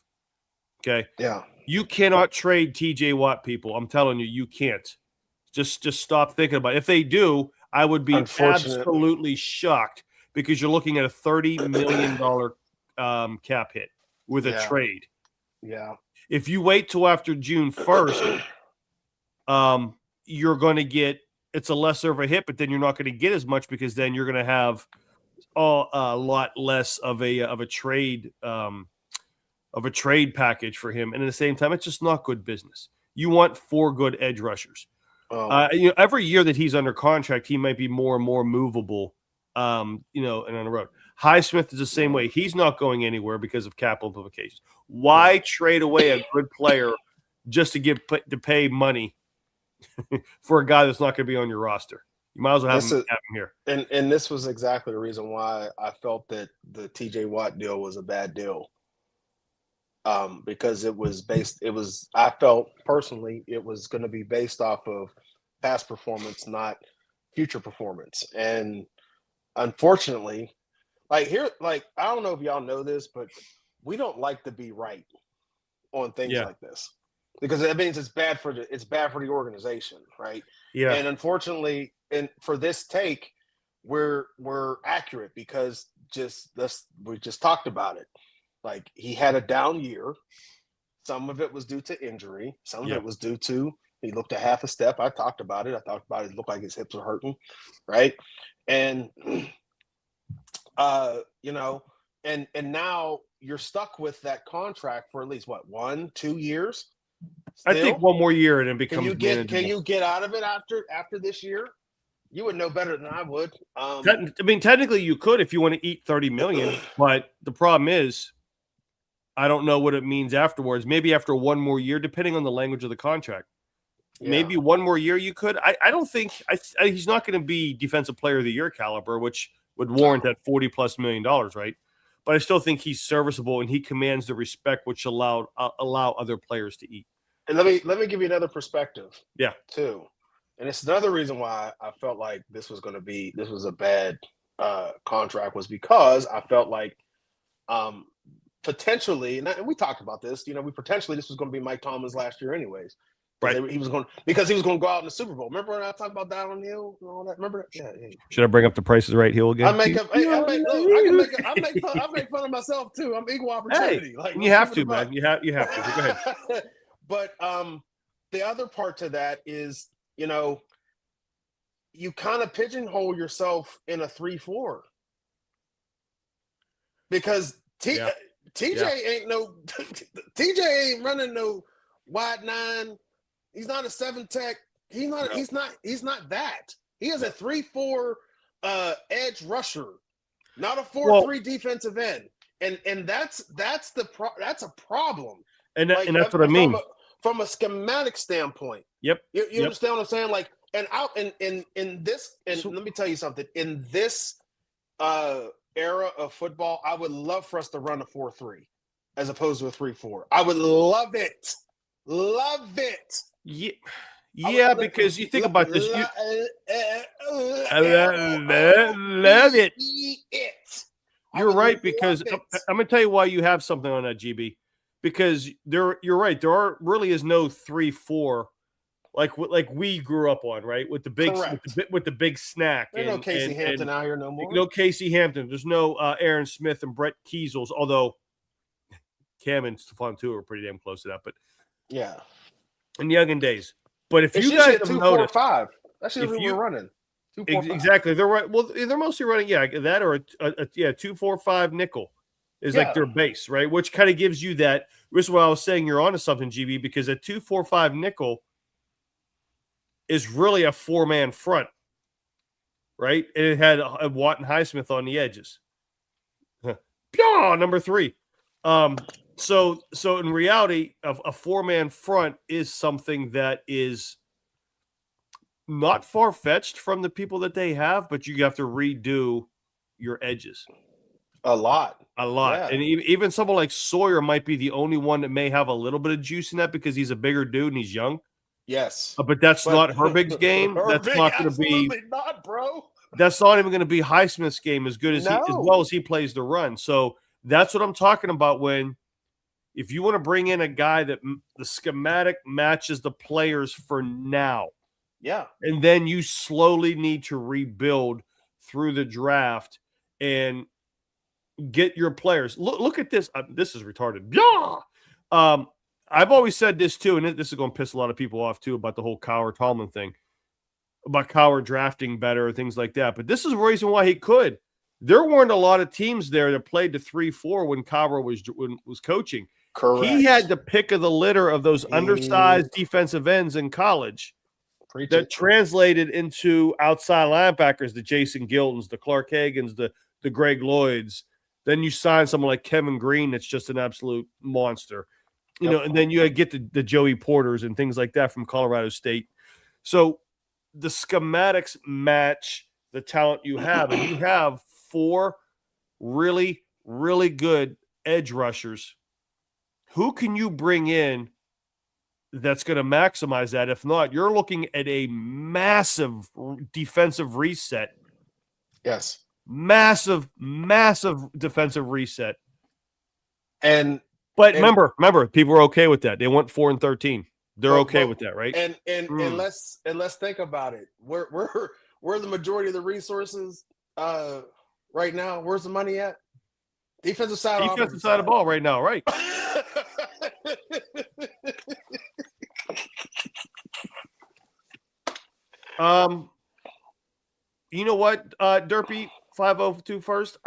Okay? Yeah. You cannot trade TJ Watt, people. I'm telling you, you can't. Just stop thinking about it. If they do, I would be absolutely shocked because you're looking at a $30 million cap hit with a trade. Yeah. If you wait till after June 1st, you're going to get it's a lesser of a hit, but then you're not going to get as much because then you're going to have a lot less of a trade package for him. And at the same time, it's just not good business. You want 4 good edge rushers. Every year that he's under contract, he might be more and more movable. And on the road. Highsmith is the same way. He's not going anywhere because of cap implications. Why trade away a good player just to pay money for a guy that's not going to be on your roster. You might as well have him here. And this was exactly the reason why I felt that the TJ Watt deal was a bad deal. Because I felt personally it was going to be based off of past performance, not future performance. And unfortunately, I don't know if y'all know this, but we don't like to be right on things like this, because that means it's bad for the organization, right? Yeah. And unfortunately, and for this take, we're accurate because we just talked about it. Like, he had a down year. Some of it was due to injury. Some of it was due to he looked a half a step. I talked about it. It looked like his hips were hurting, right? And and now you're stuck with that contract for at least 1-2 years. Still? I think one more year and it becomes manageable. Can you get out of it after this year? You would know better than I would. Technically you could if you want to eat $30 million, but the problem is, I don't know what it means afterwards. Maybe after one more year, depending on the language of the contract. Yeah. Maybe one more year you could. I don't think he's not going to be Defensive Player of the Year caliber, which would warrant that $40+ million, right? But I still think he's serviceable and he commands the respect which allow other players to eat. And let me give you another perspective. Yeah, too. And it's another reason why I felt like this was a bad contract, was because I felt like potentially, and we talked about this, this was going to be Mike Tomlin's last year anyways. Right. He was going to go out in the Super Bowl. Remember when I talked about that on the hill and all that? Remember that? Yeah. Should I bring up the Price is Right hill again? I make fun of myself too. I'm equal opportunity. Hey, you have to, man. You have to. Go ahead. But the other part to that is, you kind of pigeonhole yourself in a 3-4 because TJ ain't running no wide 9. He's not a 7 tech. He's not that. He is a 3-4 edge rusher, not a 4-3 defensive end. And that's a problem. And that's what I mean. From a schematic standpoint. Yep. You understand what I'm saying? Like, and out in this, and let me tell you something. In this era of football, I would love for us to run a 4-3 as opposed to a 3-4. I would love it. Love it. Yeah, because you think about this. I love it. You're right, because I'm going to tell you why you have something on that, GB. Because you're right. There really is no 3-4 like we grew up on, right? With the big snack. There's no Casey Hampton out here no more. No Casey Hampton. There's no Aaron Smith and Brett Kiesels, although Cam and Stephon too are pretty damn close to that. But yeah, in the young days. But if you guys have noticed, 2-4-5, that's usually what we're running. 2-4-5. Exactly. They're right. Well, they're mostly running that or a 2-4-5 nickel. Is like their base, right? Which kind of gives you that. This is what I was saying. You're onto something, GB, because a 2-4-5 nickel is really a 4-man front, right? And it had a Watt and Highsmith on the edges. Number 3. So in reality, a 4-man front is something that is not far-fetched from the people that they have, but you have to redo your edges. A lot. Yeah. And even someone like Sawyer might be the only one that may have a little bit of juice in that because he's a bigger dude and he's young. Yes. But that's not Herbig's game. That's not going to be not, bro. That's not even going to be Highsmith's game as good as as well as he plays the run. So that's what I'm talking about if you want to bring in a guy that the schematic matches the players for now. Yeah. And then you slowly need to rebuild through the draft and get your players. Look at this. This is retarded. Yeah. I've always said this too, and this is going to piss a lot of people off too about the whole Cowher Tomlin thing, about Cowher drafting better, things like that. But this is the reason why he could. There weren't a lot of teams there that played the 3-4 when Cowher was coaching. Correct. He had the pick of the litter of those undersized defensive ends in college that translated into outside linebackers, the Jason Giltons, the Clark Hagans, the Greg Lloyds. Then you sign someone like Kevin Green that's just an absolute monster. You know, and then you get the Joey Porters and things like that from Colorado State. So the schematics match the talent you have, and you have 4 really, really good edge rushers. Who can you bring in that's going to maximize that? If not, you're looking at a massive defensive reset. Yes. Massive defensive reset. But remember, people are okay with that. They went 4-13. They're okay with that, right? And let's think about it. Where the majority of the resources right now? Where's the money at? Defensive side of the ball right now, right? You know what, Derpy 502 first.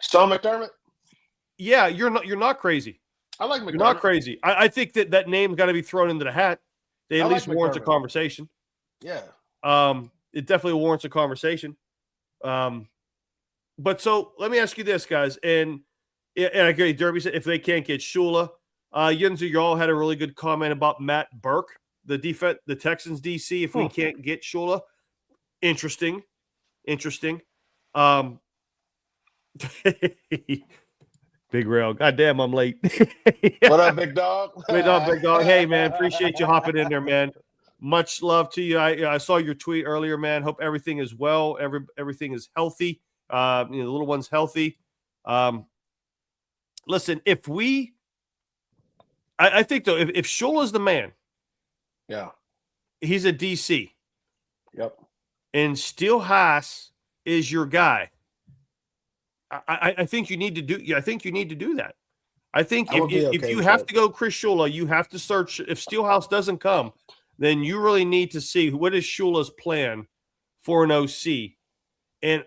Sean McDermott. Yeah, you're not crazy. I like McDermott. You're not crazy. I think that name's got to be thrown into the hat. They at least warrants a conversation. Yeah. It definitely warrants a conversation. But so let me ask you this, guys, and I agree. Derby said if they can't get Shula, Yunzu, you all had a really good comment about Matt Burke, the Texans DC. If we can't get Shula, interesting. Big Rail. Goddamn, I'm late. What up, big dog? What up, big dog? Hey, man, appreciate you hopping in there, man. Much love to you. I saw your tweet earlier, man. Hope everything is well. Everything is healthy. The little one's healthy. Listen, I think though, if Shula's the man, yeah, he's a DC. Yep. And Steelhaas is your guy. I think you need to do. I think you need to do that. I think if you have to go Chris Shula, you have to search. If Steelhouse doesn't come, then you really need to see what is Shula's plan for an OC. And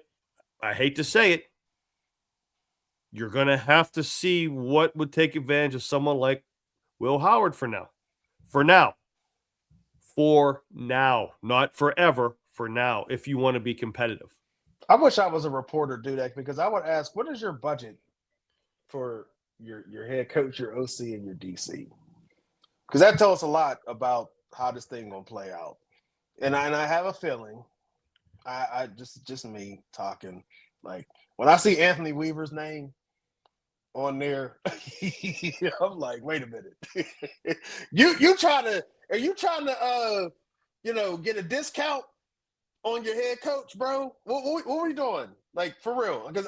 I hate to say it, you're going to have to see what would take advantage of someone like Will Howard for now. For now, not forever. For now, if you want to be competitive. I wish I was a reporter, Dudek, because I would ask, what is your budget for your head coach, your OC, and your DC? Because that tells us a lot about how this thing gonna play out. And I have a feeling, I just me talking, like when I see Anthony Weaver's name on there, I'm like, wait a minute, are you trying to get a discount on your head coach, bro? What were you doing? Like, for real? Because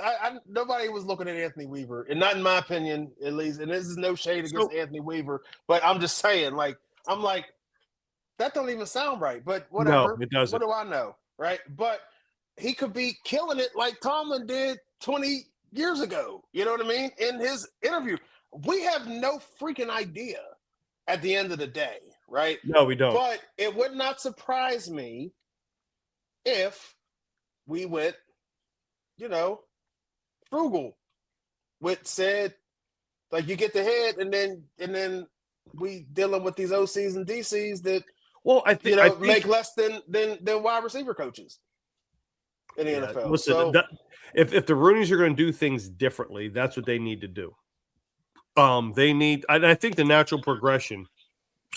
nobody was looking at Anthony Weaver, and not in my opinion, at least. And this is no shade against Anthony Weaver, but I'm just saying, like, that don't even sound right. But whatever. No, it doesn't. What do I know, right? But he could be killing it like Tomlin did 20 years ago. You know what I mean? In his interview, we have no freaking idea at the end of the day, right? No, we don't. But it would not surprise me if we went, frugal with said, like, you get the head and then we dealing with these OCs and DCs that I think make less than wide receiver coaches in the NFL. Listen, if the Roonies are going to do things differently, that's what they need to do. They need, I think, the natural progression.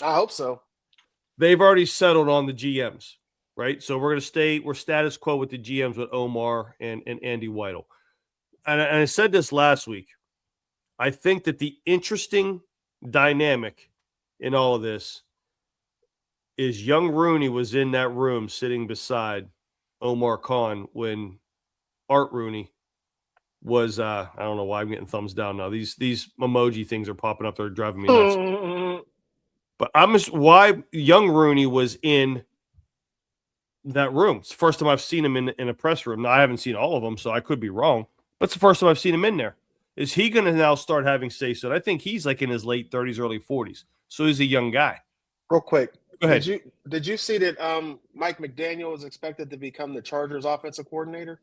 I hope so. They've already settled on the GMs. Right, so we're status quo with the GMs with Omar and Andy Weidel. And I said this last week. I think that the interesting dynamic in all of this is young Rooney was in that room sitting beside Omar Khan when Art Rooney was I don't know why I'm getting thumbs down now. These emoji things are popping up. They're driving me nuts. But why young Rooney was in that room. It's the first time I've seen him in a press room. Now, I haven't seen all of them, so I could be wrong. But it's the first time I've seen him in there. Is he going to now start having say-so? I think he's like in his late 30s, early 40s. So he's a young guy. Real quick. Go ahead. Did you see that Mike McDaniel is expected to become the Chargers offensive coordinator?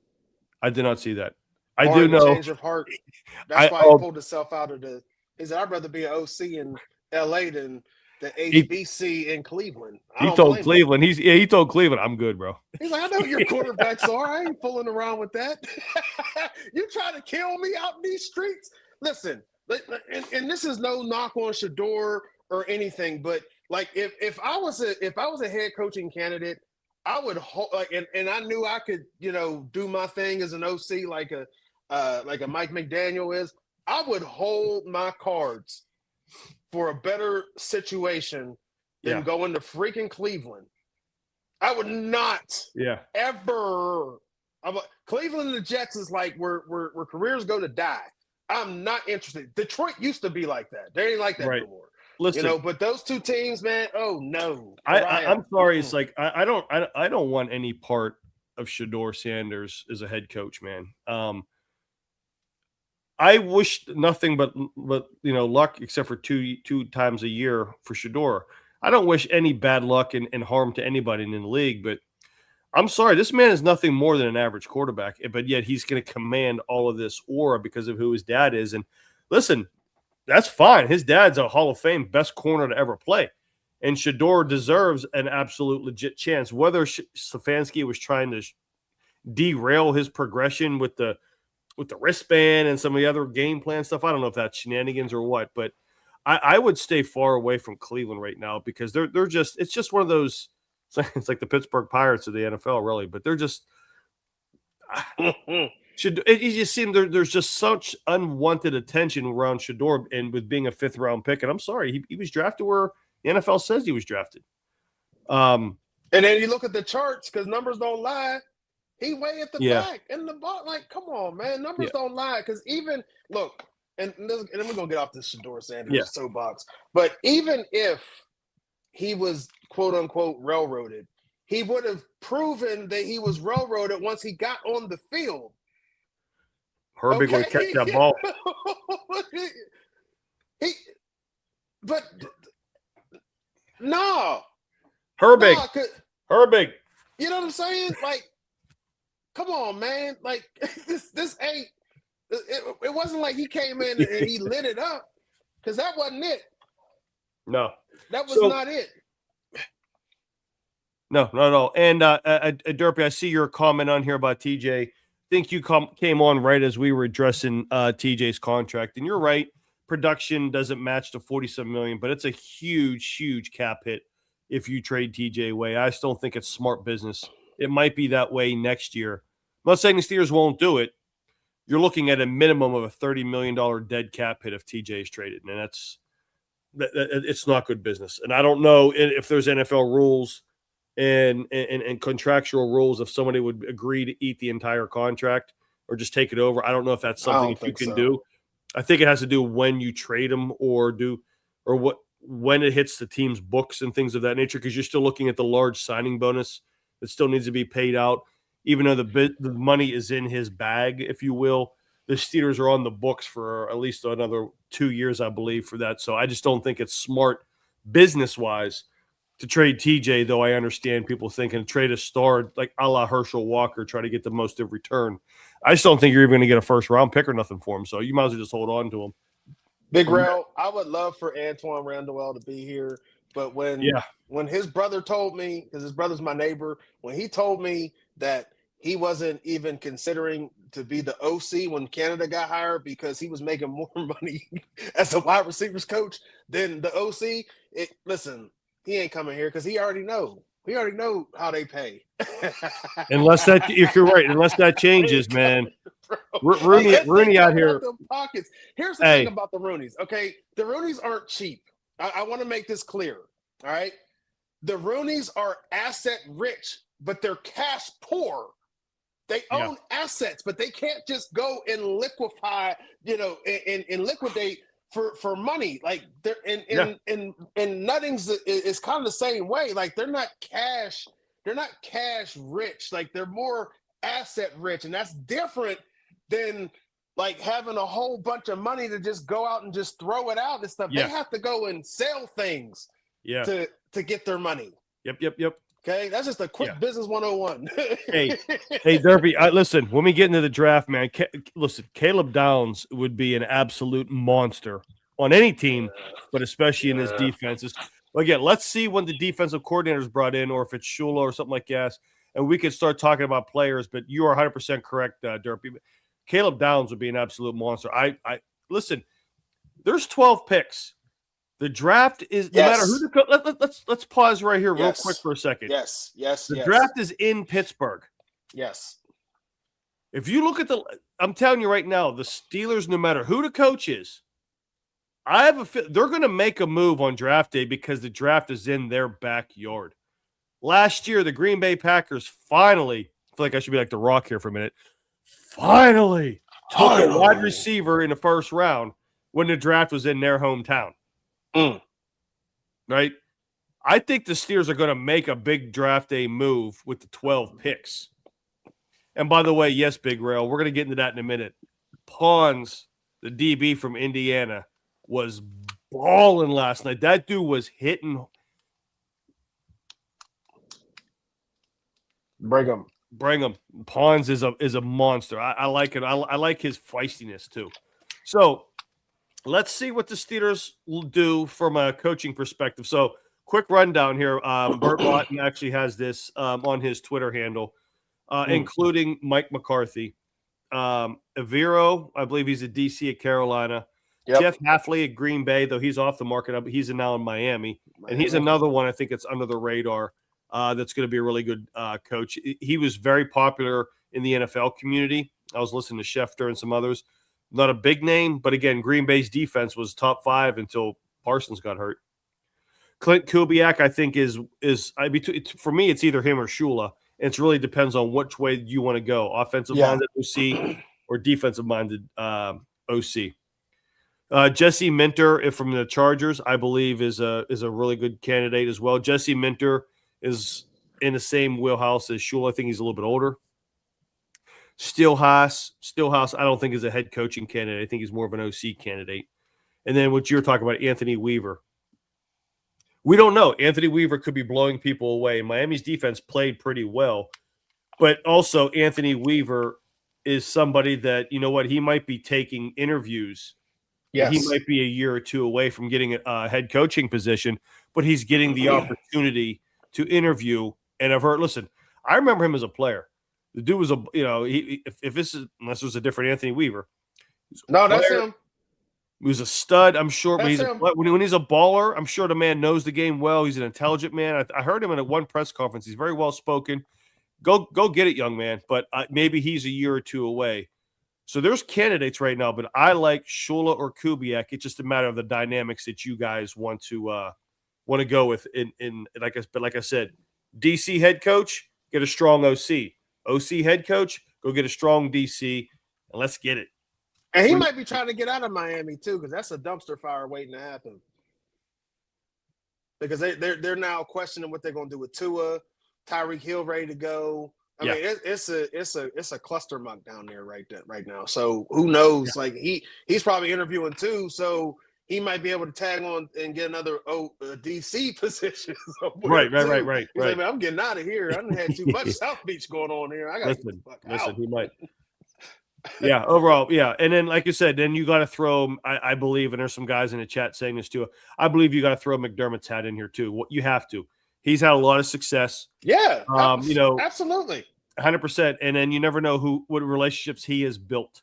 I did not see that. I do know. Change of heart. That's why he pulled himself out of the – he said, I'd rather be an OC in L.A. than – the HBC in Cleveland. He told Cleveland, he told Cleveland, I'm good, bro. He's like, I know what your quarterbacks are. I ain't fooling around with that. You trying to kill me out in these streets? Listen, and this is no knock on Shedeur or anything, but like if I was a head coaching candidate, I would and I knew I could do my thing as an OC like a Mike McDaniel is. I would hold my cards for a better situation than going to freaking Cleveland. I would not ever. Cleveland and the Jets is like where careers go to die. I'm not interested. Detroit used to be like that. They ain't like that anymore. Listen, but those two teams, man. Oh no. I'm sorry. It's like I don't want any part of Shedeur Sanders as a head coach, man. I wish nothing but luck, except for two times a year for Shedeur. I don't wish any bad luck and harm to anybody in the league, but I'm sorry, this man is nothing more than an average quarterback, but yet he's going to command all of this aura because of who his dad is. And listen, that's fine. His dad's a Hall of Fame best corner to ever play, and Shedeur deserves an absolute legit chance. Whether Stefanski was trying to derail his progression with the wristband and some of the other game plan stuff, I don't know if that's shenanigans or what, but I would stay far away from Cleveland right now because they're just, it's just one of those, it's like the Pittsburgh Pirates of the NFL, really, but they're just you just seem there's just such unwanted attention around Shedeur and with being a 5th round pick. And I'm sorry, he was drafted where the NFL says he was drafted. And then you look at the charts because numbers don't lie. He way at the back in the ball. Like, come on, man. Numbers don't lie. Because even look, and we're gonna get off this Shedeur Sanders soapbox. But even if he was quote unquote railroaded, he would have proven that he was railroaded once he got on the field. Herbig would have kept that ball. But no. Herbig. You know what I'm saying? Like, come on, man. Like, this ain't – it wasn't like he came in and he lit it up because that wasn't it. No. That was not it. No, not at all. And, Derpy, I see your comment on here about TJ. I think you came on right as we were addressing TJ's contract. And you're right. Production doesn't match the $47 million, but it's a huge, huge cap hit if you trade TJ away. I just don't think it's smart business. It might be that way next year. I'm not saying the Steelers won't do it. You're looking at a minimum of a $30 million dead cap hit if TJ is traded, and it's not good business. And I don't know if there's NFL rules and contractual rules if somebody would agree to eat the entire contract or just take it over. I don't know if that's something you can do. I think it has to do when you trade them when it hits the team's books and things of that nature, because you're still looking at the large signing bonus that still needs to be paid out. Even though the money is in his bag, if you will, the Steelers are on the books for at least another 2 years, I believe, for that. So I just don't think it's smart business-wise to trade TJ, though I understand people thinking trade a star like a la Herschel Walker, try to get the most of return. I just don't think you're even going to get a first-round pick or nothing for him, so you might as well just hold on to him. Big Rail, I would love for Antoine Randall to be here, but when his brother told me, because his brother's my neighbor, when he told me that he wasn't even considering to be the OC when Canada got hired because he was making more money as a wide receivers coach than the OC, listen, he ain't coming here because he already know. We already know how they pay. Unless that changes, man. Rooney out here. Pockets. Here's the thing about the Rooneys, okay? The Rooneys aren't cheap. I want to make this clear, all right? The Rooneys are asset rich, but they're cash poor. They own assets, but they can't just go and liquefy, and liquidate for money. Like they're and Nuttings is kind of the same way. Like they're not cash rich. Like they're more asset rich, and that's different than like having a whole bunch of money to just go out and just throw it out and stuff. They have to go and sell things to get their money. Yep. Okay, that's just a quick business 101. Hey, Derby, listen, when we get into the draft, man, listen, Caleb Downs would be an absolute monster on any team, but especially in his defenses. Again, let's see when the defensive coordinator is brought in or if it's Shula or something like that, and we can start talking about players, but you are 100% correct, Derby. Caleb Downs would be an absolute monster. Listen, There's 12 picks. The draft is no matter who the let's pause right here real quick for a second. Yes. The draft is in Pittsburgh. Yes. If you look at I'm telling you right now, the Steelers, no matter who the coach is, I have they're going to make a move on draft day because the draft is in their backyard. Last year, the Green Bay Packers finally, I feel like I should be like The Rock here for a minute, finally took a wide receiver in the first round when the draft was in their hometown. Right? I think the Steelers are going to make a big draft day move with the 12 picks. And by the way, yes, Big Rail, we're going to get into that in a minute. Pawns, the DB from Indiana, was balling last night. That dude was hitting. Bring him. Pawns is a monster. I like it. I like his feistiness too. So let's see what the Steelers will do from a coaching perspective. So quick rundown here. Bert Lawton actually has this on his Twitter handle, including Mike McCarthy. Aviro, I believe he's a DC at Carolina. Yep. Jeff Hafley at Green Bay, though he's off the market. He's now in Miami. And he's another one I think that's under the radar that's going to be a really good coach. He was very popular in the NFL community. I was listening to Schefter and some others. Not a big name, but again, Green Bay's defense was top 5 until Parsons got hurt. Clint Kubiak, I think, is for me, it's either him or Shula. And it really depends on which way you want to go, offensive-minded OC or defensive-minded OC. Jesse Minter from the Chargers, I believe, is a really good candidate as well. Jesse Minter is in the same wheelhouse as Shula. I think he's a little bit older. Stillhouse, I don't think is a head coaching candidate. I think he's more of an OC candidate. And then what you're talking about, Anthony Weaver. We don't know. Anthony Weaver could be blowing people away. Miami's defense played pretty well. But also Anthony Weaver is somebody that, you know what, he might be taking interviews. Yes. He might be a year or two away from getting a head coaching position, but he's getting the opportunity to interview. And I've heard, listen, I remember him as a player. The dude was if this is, unless it was a different Anthony Weaver. No, that's him. He was a stud, I'm sure. When he's a baller, I'm sure the man knows the game well. He's an intelligent man. I heard him at one press conference. He's very well spoken. Go get it, young man. But maybe he's a year or two away. So there's candidates right now, but I like Shula or Kubiak. It's just a matter of the dynamics that you guys want to go with. Like I said, DC head coach, get a strong OC. OC head coach, go get a strong DC, and let's get it. And he might be trying to get out of Miami too, because that's a dumpster fire waiting to happen. Because they're now questioning what they're going to do with Tua, Tyreek Hill ready to go. I mean, it's a cluster muck down there right now. So who knows? Yeah. Like he's probably interviewing too, so he might be able to tag on and get another DC position. Right. He's like, man, I'm getting out of here. I done had too much South Beach going on here. I got to listen. He might. Yeah, overall, yeah. And then, like you said, then you got to throw, I believe, and there's some guys in the chat saying this too, I believe you got to throw McDermott's hat in here too. What you have to. He's had a lot of success. Yeah, absolutely. 100%. And then you never know what relationships he has built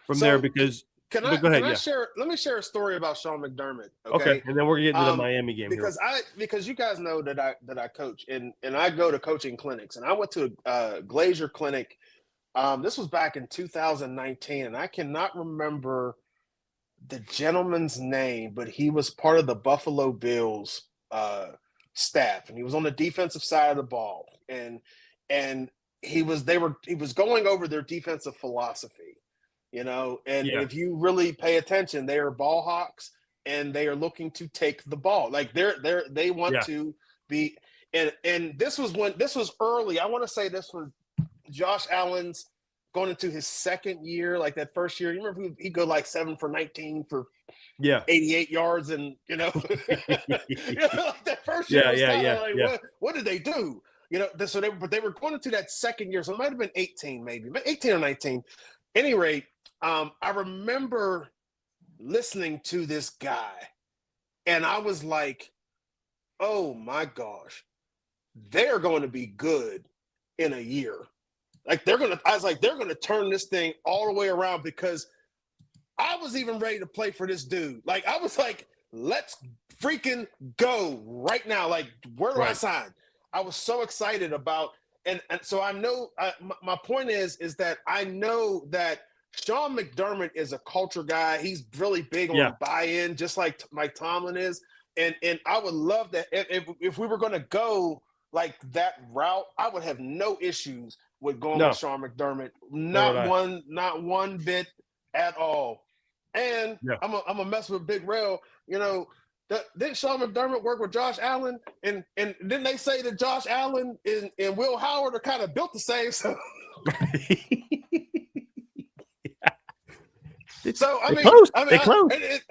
from there because – Go ahead. Let me share a story about Sean McDermott. Okay, and then we're getting to the Miami game because you guys know that I coach and I go to coaching clinics, and I went to a Glazier clinic. This was back in 2019, and I cannot remember the gentleman's name, but he was part of the Buffalo Bills staff, and he was on the defensive side of the ball, and he was going over their defensive philosophy. And if you really pay attention, they are ball hawks and they are looking to take the ball. Like they want to be, and this was early. I want to say this was Josh Allen's going into his second year, like that first year. You remember he'd go like 7 for 19 for 88 yards and, like that first year. What did they do? So they were going into that second year. So it might've been 18, maybe, but 18 or 19. At any rate, I remember listening to this guy and I was like, oh my gosh, they're going to be good in a year. Like they're going to turn this thing all the way around because I was even ready to play for this dude. Like, I was like, let's freaking go right now. Like, where do I sign? I was so excited about, and so I know, my point is that I know that Sean McDermott is a culture guy. He's really big on buy-in, just like Mike Tomlin is. And I would love that if we were going to go like that route, I would have no issues with going with Sean McDermott. Not one bit at all. And I'm a mess with Big Rail. You know, didn't Sean McDermott work with Josh Allen? And didn't they say that Josh Allen and Will Howard are kind of built the same? So, so I mean, they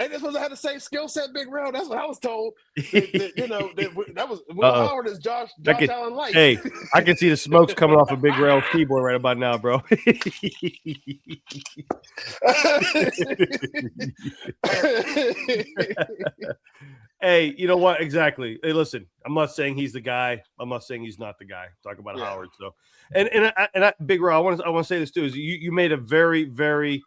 just supposed to have the same skill set, Big Rail. That's what I was told. That was Will Howard is Josh Allen light. Hey, I can see the smokes coming off of Big Rail's keyboard right about now, bro. Hey, you know what? Exactly. Hey, listen, I'm not saying he's the guy. I'm not saying he's not the guy. Talk about Howard. So, and Big Rail, I want to say this too. Is you made a very, very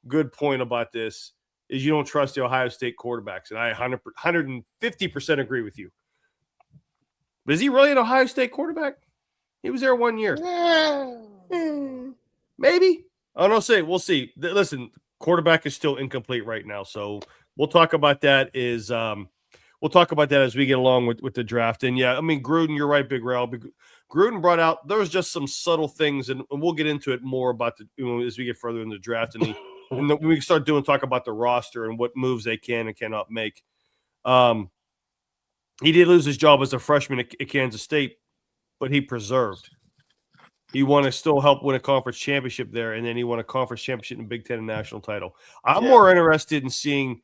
good point about this. Is you don't trust the Ohio State quarterbacks, and I 150% agree with you. But is he really an Ohio State quarterback? He was there 1 year. Maybe. I don't know. We'll see. Listen, quarterback is still incomplete right now, so we'll talk about that. We'll talk about that as we get along with the draft. And yeah, I mean, Gruden, you're right, Big Rail. Gruden brought out, there was just some subtle things, and we'll get into it more about as we get further in the draft, and we start talk about the roster and what moves they can and cannot make. He did lose his job as a freshman at Kansas State, but he preserved. He won to still help win a conference championship there, and then he won a conference championship in the Big Ten and national title. I'm more interested in seeing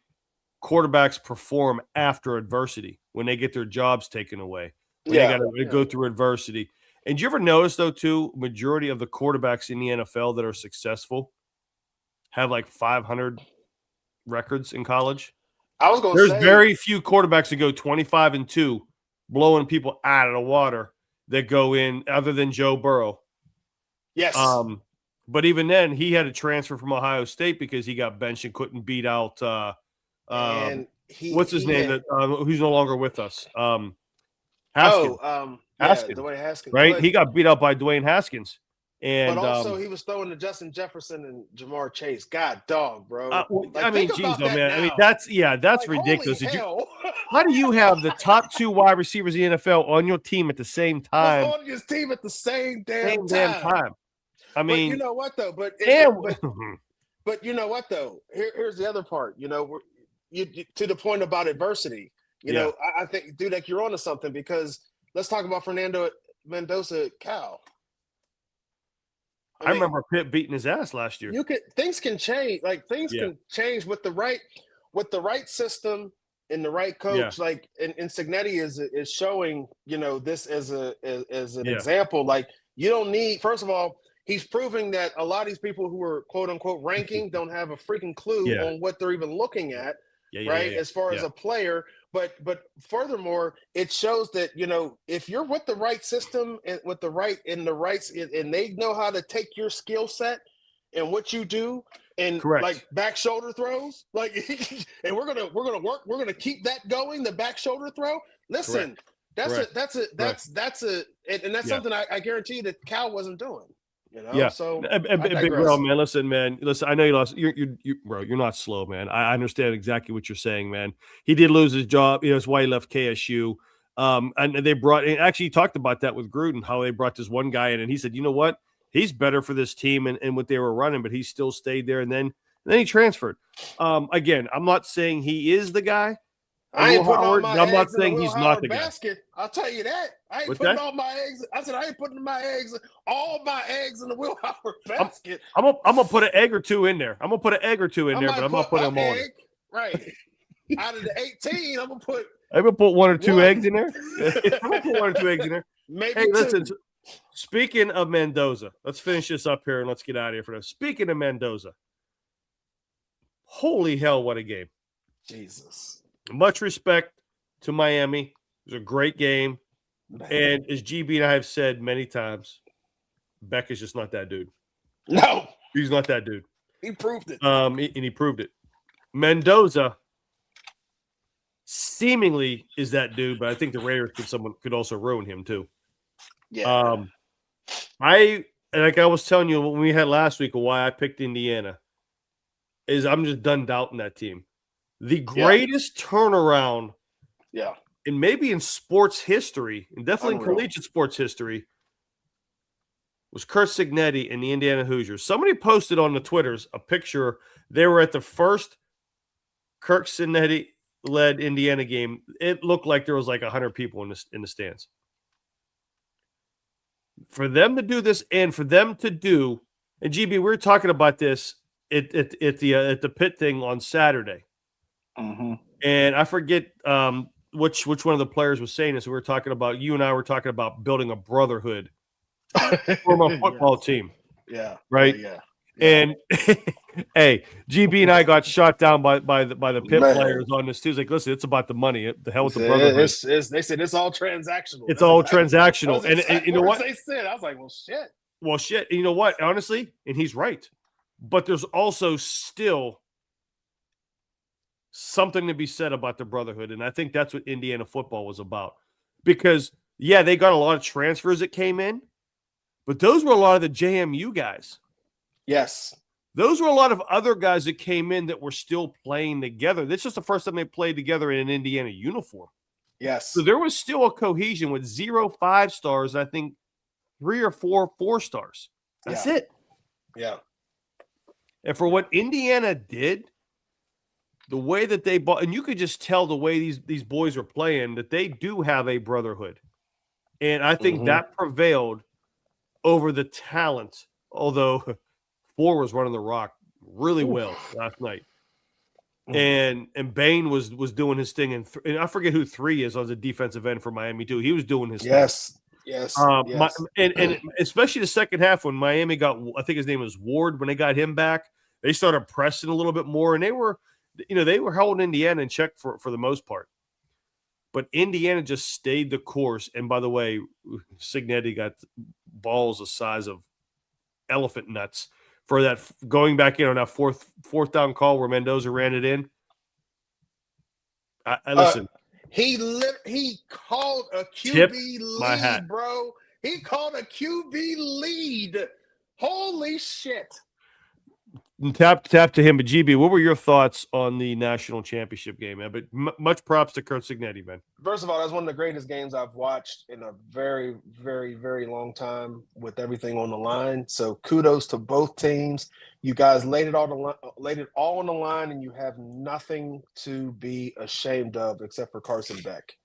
quarterbacks perform after adversity when they get their jobs taken away. They got to go through adversity. And do you ever notice, though, too, majority of the quarterbacks in the NFL that are successful have like 500 records in college? I was going to say, there's very few quarterbacks that go 25-2, blowing people out of the water that go in, other than Joe Burrow. Yes. But even then, he had to transfer from Ohio State because he got benched and couldn't beat out. What's his name? Who's no longer with us? Haskins. Dwayne Haskins. Right? But he got beat up by Dwayne Haskins. And but also he was throwing to Justin Jefferson and Jamar Chase. God dog, bro. I mean, geez, man. Now. I mean, that's like, ridiculous. How do you have the top two wide receivers in the NFL on your team at the same time? On your team at the same damn time. I mean, but you know what though? But you know what though? Here's the other part. You know, you to the point about adversity. You know, I think, dude, like you're onto something, because let's talk about Fernando Mendoza Cal. I remember Pitt beating his ass last year. Things can change. Like things can change with the right system and the right coach. Like and Cignetti is showing, you know, this as an example. Like you don't need, first of all, he's proving that a lot of these people who are quote unquote ranking don't have a freaking clue on what they're even looking at. As far as a player. But furthermore, it shows that, you know, if you're with the right system and with the right and they know how to take your skill set and what you do and like back shoulder throws, like, and we're gonna keep that going. The back shoulder throw. Listen, that's something I guarantee that Cal wasn't doing. You know, so Big Rail, man. Listen, I know you lost. Bro, you're not slow, man. I understand exactly what you're saying, man. He did lose his job. You know, that's why he left KSU. And they actually talked about that with Gruden, how they brought this one guy in, and he said, you know what, he's better for this team and what they were running, but he still stayed there, and then he transferred. Again, I'm not saying he is the guy. I'm not saying he's not the basket. Guy. I'll tell you that. I ain't putting all my eggs. I said I ain't putting all my eggs in the Will Howard basket. I'm gonna put an egg or two in there. I'm gonna put an egg or two in there, but I'm not putting them all in. Right. Out of the 18, I'm gonna put one or two eggs in there. I'm gonna put 1 or 2 eggs in there. Maybe hey, listen. Speaking of Mendoza, let's finish this up here and let's get out of here for now. Speaking of Mendoza, holy hell, what a game! Jesus. Much respect to Miami. It was a great game. And as GB and I have said many times, Beck is just not that dude. No. He's not that dude. He proved it. And he proved it. Mendoza seemingly is that dude, but I think the Raiders could also ruin him too. Yeah. Like I was telling you when we had last week, why I picked Indiana is I'm just done doubting that team. The greatest turnaround, and maybe in sports history, and definitely in collegiate sports history, was Curt Cignetti and the Indiana Hoosiers. Somebody posted on the Twitters a picture. They were at the first Curt Cignetti-led Indiana game. It looked like there was like 100 people in the stands. For them to do this, and for them to do, and GB, we were talking about this at the Pitt thing on Saturday, and I forget which one of the players was saying this. We were talking about, you and I were talking about building a brotherhood from a football team. Yeah. Right. Yeah. And hey, GB and I got shot down by the Pitt players on this too. It's like, listen, it's about the money. The hell with the brotherhood. They said it's all transactional. It's all transactional. And you know what they said? I was like, well, shit. And you know what? Honestly, and he's right. But there's also still something to be said about the brotherhood, and I think that's what Indiana football was about. Because they got a lot of transfers that came in, but those were a lot of the JMU guys. Yes. Those were a lot of other guys that came in that were still playing together. This is just the first time they played together in an Indiana uniform. Yes. So there was still a cohesion with 0 5-stars, and I think 3 or 4 4-stars. That's it. Yeah. And for what Indiana did, the way that they bought, and you could just tell the way these boys were playing, that they do have a brotherhood. And I think that prevailed over the talent, although Four was running the rock really well last night. And Bain was doing his thing, and I forget who 3 is on the defensive end for Miami too. He was doing his thing. Yes. And especially the second half when Miami got, I think his name was Ward, when they got him back, they started pressing a little bit more, and they were holding Indiana in check for the most part. But Indiana just stayed the course. And by the way, Cignetti got balls the size of elephant nuts for that, going back in on that fourth down call where Mendoza ran it in. I listen. He called a QB lead, bro. He called a QB lead. Holy shit. Tap to him. But GB, what were your thoughts on the national championship game, man? But much props to Curt Cignetti, man. First of all, that's one of the greatest games I've watched in a very, very, very long time with everything on the line. So kudos to both teams. You guys laid it all on the line, and you have nothing to be ashamed of except for Carson Beck.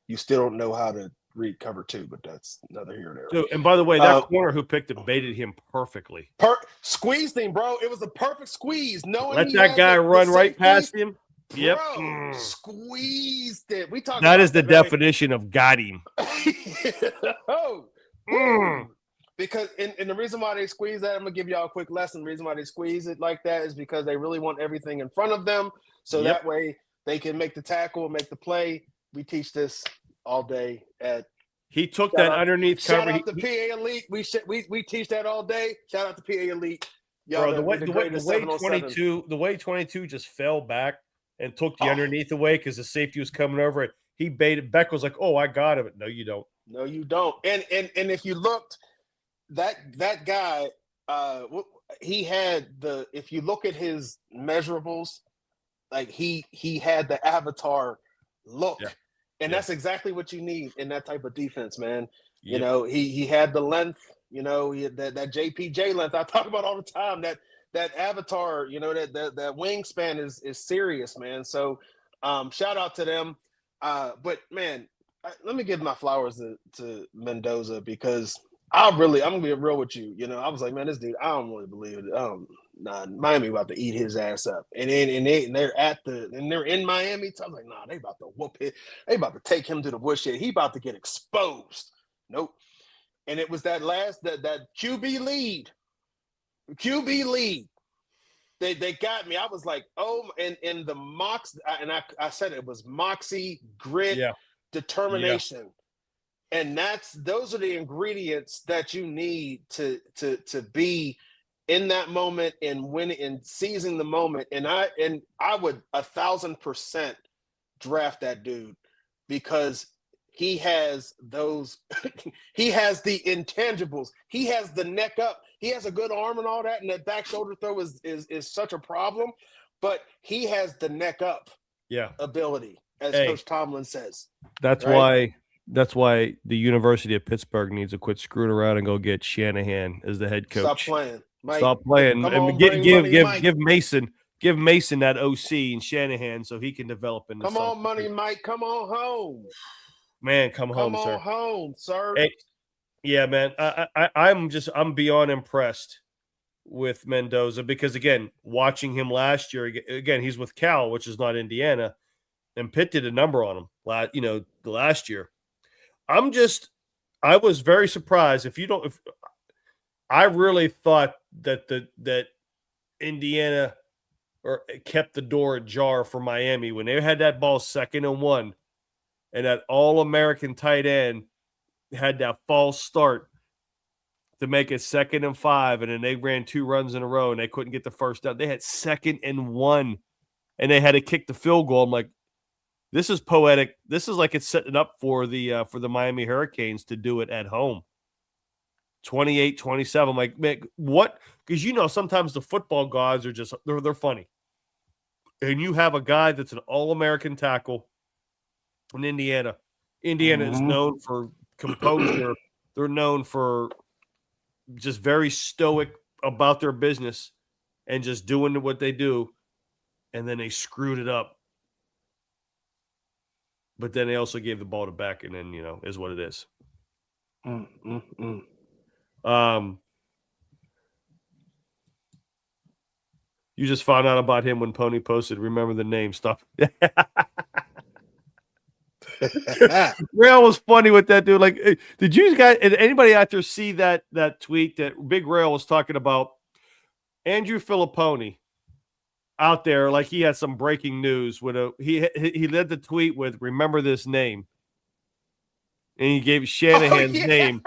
You still don't know how to read cover 2, but that's another here and there. So, and by the way, that corner who picked it baited him perfectly. Squeezed him, bro. It was a perfect squeeze. Let that guy run right past him. Yep. Squeezed it. That is the definition of got him. Because and the reason why they squeeze that, I'm gonna give y'all a quick lesson. The reason why they squeeze it like that is because they really want everything in front of them, so that way they can make the tackle and make the play. We teach this all day at. He took that underneath cover. Shout out to PA Elite. We teach that all day. Shout out to PA Elite. Y'all, bro, the way 22 just fell back and took the underneath away because the safety was coming over it. He baited. Beck was like, "Oh, I got him." No, you don't. No, you don't. And if you looked, that guy, he had the. If you look at his measurables, like he had the avatar look. Yeah. And that's exactly what you need in that type of defense, man. Yep. You know, he had the length, he had that JPJ length I talk about all the time. That avatar, that wingspan is serious, man. So shout out to them. But man, let me give my flowers to Mendoza, because I'm gonna be real with you. I was like, man, this dude, I don't really believe it. Miami about to eat his ass up, and they're in Miami. So I was like, nah, they about to whoop it. They about to take him to the woodshed. He about to get exposed. Nope. And it was that QB lead. They got me. I was like, oh, and the Mox, and I said it was moxie, grit, determination. Yeah. And those are the ingredients that you need to be in that moment and winning and seizing the moment. And I would 1,000% draft that dude because he has those, he has the intangibles. He has the neck up. He has a good arm and all that. And that back shoulder throw is such a problem, but he has the neck up ability, as Coach Tomlin says. That's right? why the University of Pittsburgh needs to quit screwing around and go get Shanahan as the head coach. Stop playing. Mike, Stop playing. And give Mason that OC and Shanahan so he can develop in the Come on, Money Mike. Come on home. Man, come home, sir. Come on home, sir. Hey, yeah, man. I'm beyond impressed with Mendoza because, again, watching him last year, again, he's with Cal, which is not Indiana, and Pitt did a number on him, the last year. I was very surprised. I really thought that Indiana kept the door ajar for Miami when they had that ball 2nd and 1, and that All-American tight end had that false start to make it 2nd and 5, and then they ran 2 runs in a row and they couldn't get the first down. They had 2nd and 1, and they had to kick the field goal. I'm like, this is poetic. This is like it's setting up for the Miami Hurricanes to do it at home. 28-27. I'm like, man, what? Because sometimes the football gods are just they're funny. And you have a guy that's an All-American tackle in Indiana. Indiana is known for composure. They're known for just very stoic about their business and just doing what they do. And then they screwed it up. But then they also gave the ball to Beck, and then, is what it is. You just found out about him when Pony posted, remember the name, stop. Rail was funny with that dude. Like, did you guys, did anybody out there see that tweet that Big Rail was talking about Andrew Filipponi out there? Like he had some breaking news with he led the tweet with remember this name, and he gave Shanahan's name.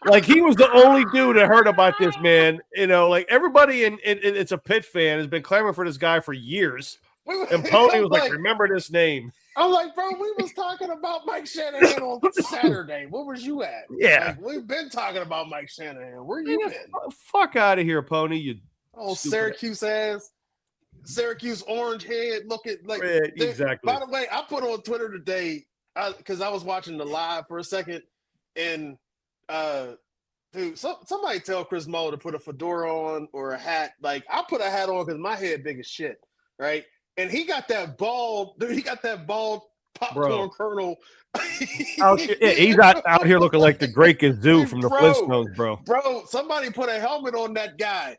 Like he was the only dude that heard about this man. Like everybody in it's a Pitt fan has been clamoring for this guy for years. And Pony was like, remember this name. I'm like, bro, we was talking about Mike Shanahan on Saturday. Where was you at? Yeah. Like, we've been talking about Mike Shanahan. Where you been? Fuck out of here, Pony. You Syracuse ass. Syracuse orange head. Look at like exactly. By the way, I put on Twitter today because I was watching the live for a second, and dude, somebody tell Chris Muller to put a fedora on or a hat. Like I put a hat on because my head big as shit, right? And he got that bald popcorn kernel. He's out here looking like the Great Gazoo from the Flintstones, bro. Bro, somebody put a helmet on that guy.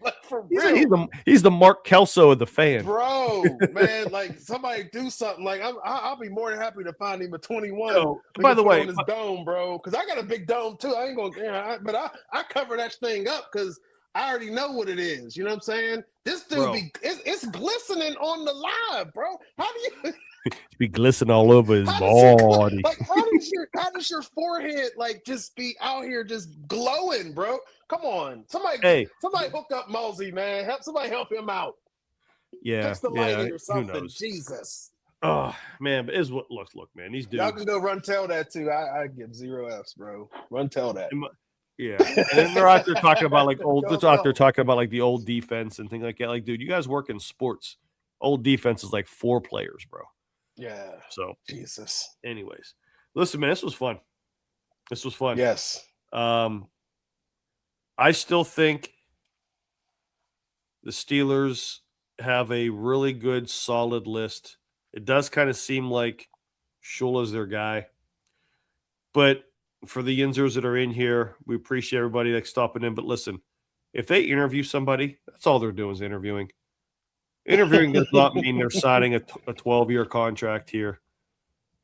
Like for real. He's the Mark Kelso of the fan. Bro, man, like somebody do something. Like I'll be more than happy to find him a 21. By the way, on his dome, bro, because I got a big dome too. I ain't gonna, but I cover that thing up because I already know what it is. You know what I'm saying? This dude it's glistening on the live, bro. How do you? Be glistening all over his body. How does your forehead like just be out here just glowing, bro? Come on, somebody hook up Mosey, man. Somebody help him out. Yeah, just the lighting or something. Jesus. Oh man, but look, man. These dudes. Y'all can go run tell that too. I give 0 Fs, bro. Run tell that. Yeah, and then they're out there talking about like the old defense and things like that. Like, dude, you guys work in sports. Old defense is like 4 players, bro. Yeah. So Jesus. Anyways, listen, man, this was fun. Yes. I still think the Steelers have a really good, solid list. It does kind of seem like Shula's their guy, but for the Yinzers that are in here, we appreciate everybody that's stopping in. But listen, if they interview somebody, that's all they're doing is interviewing. Interviewing does not mean they're signing a 12-year contract here.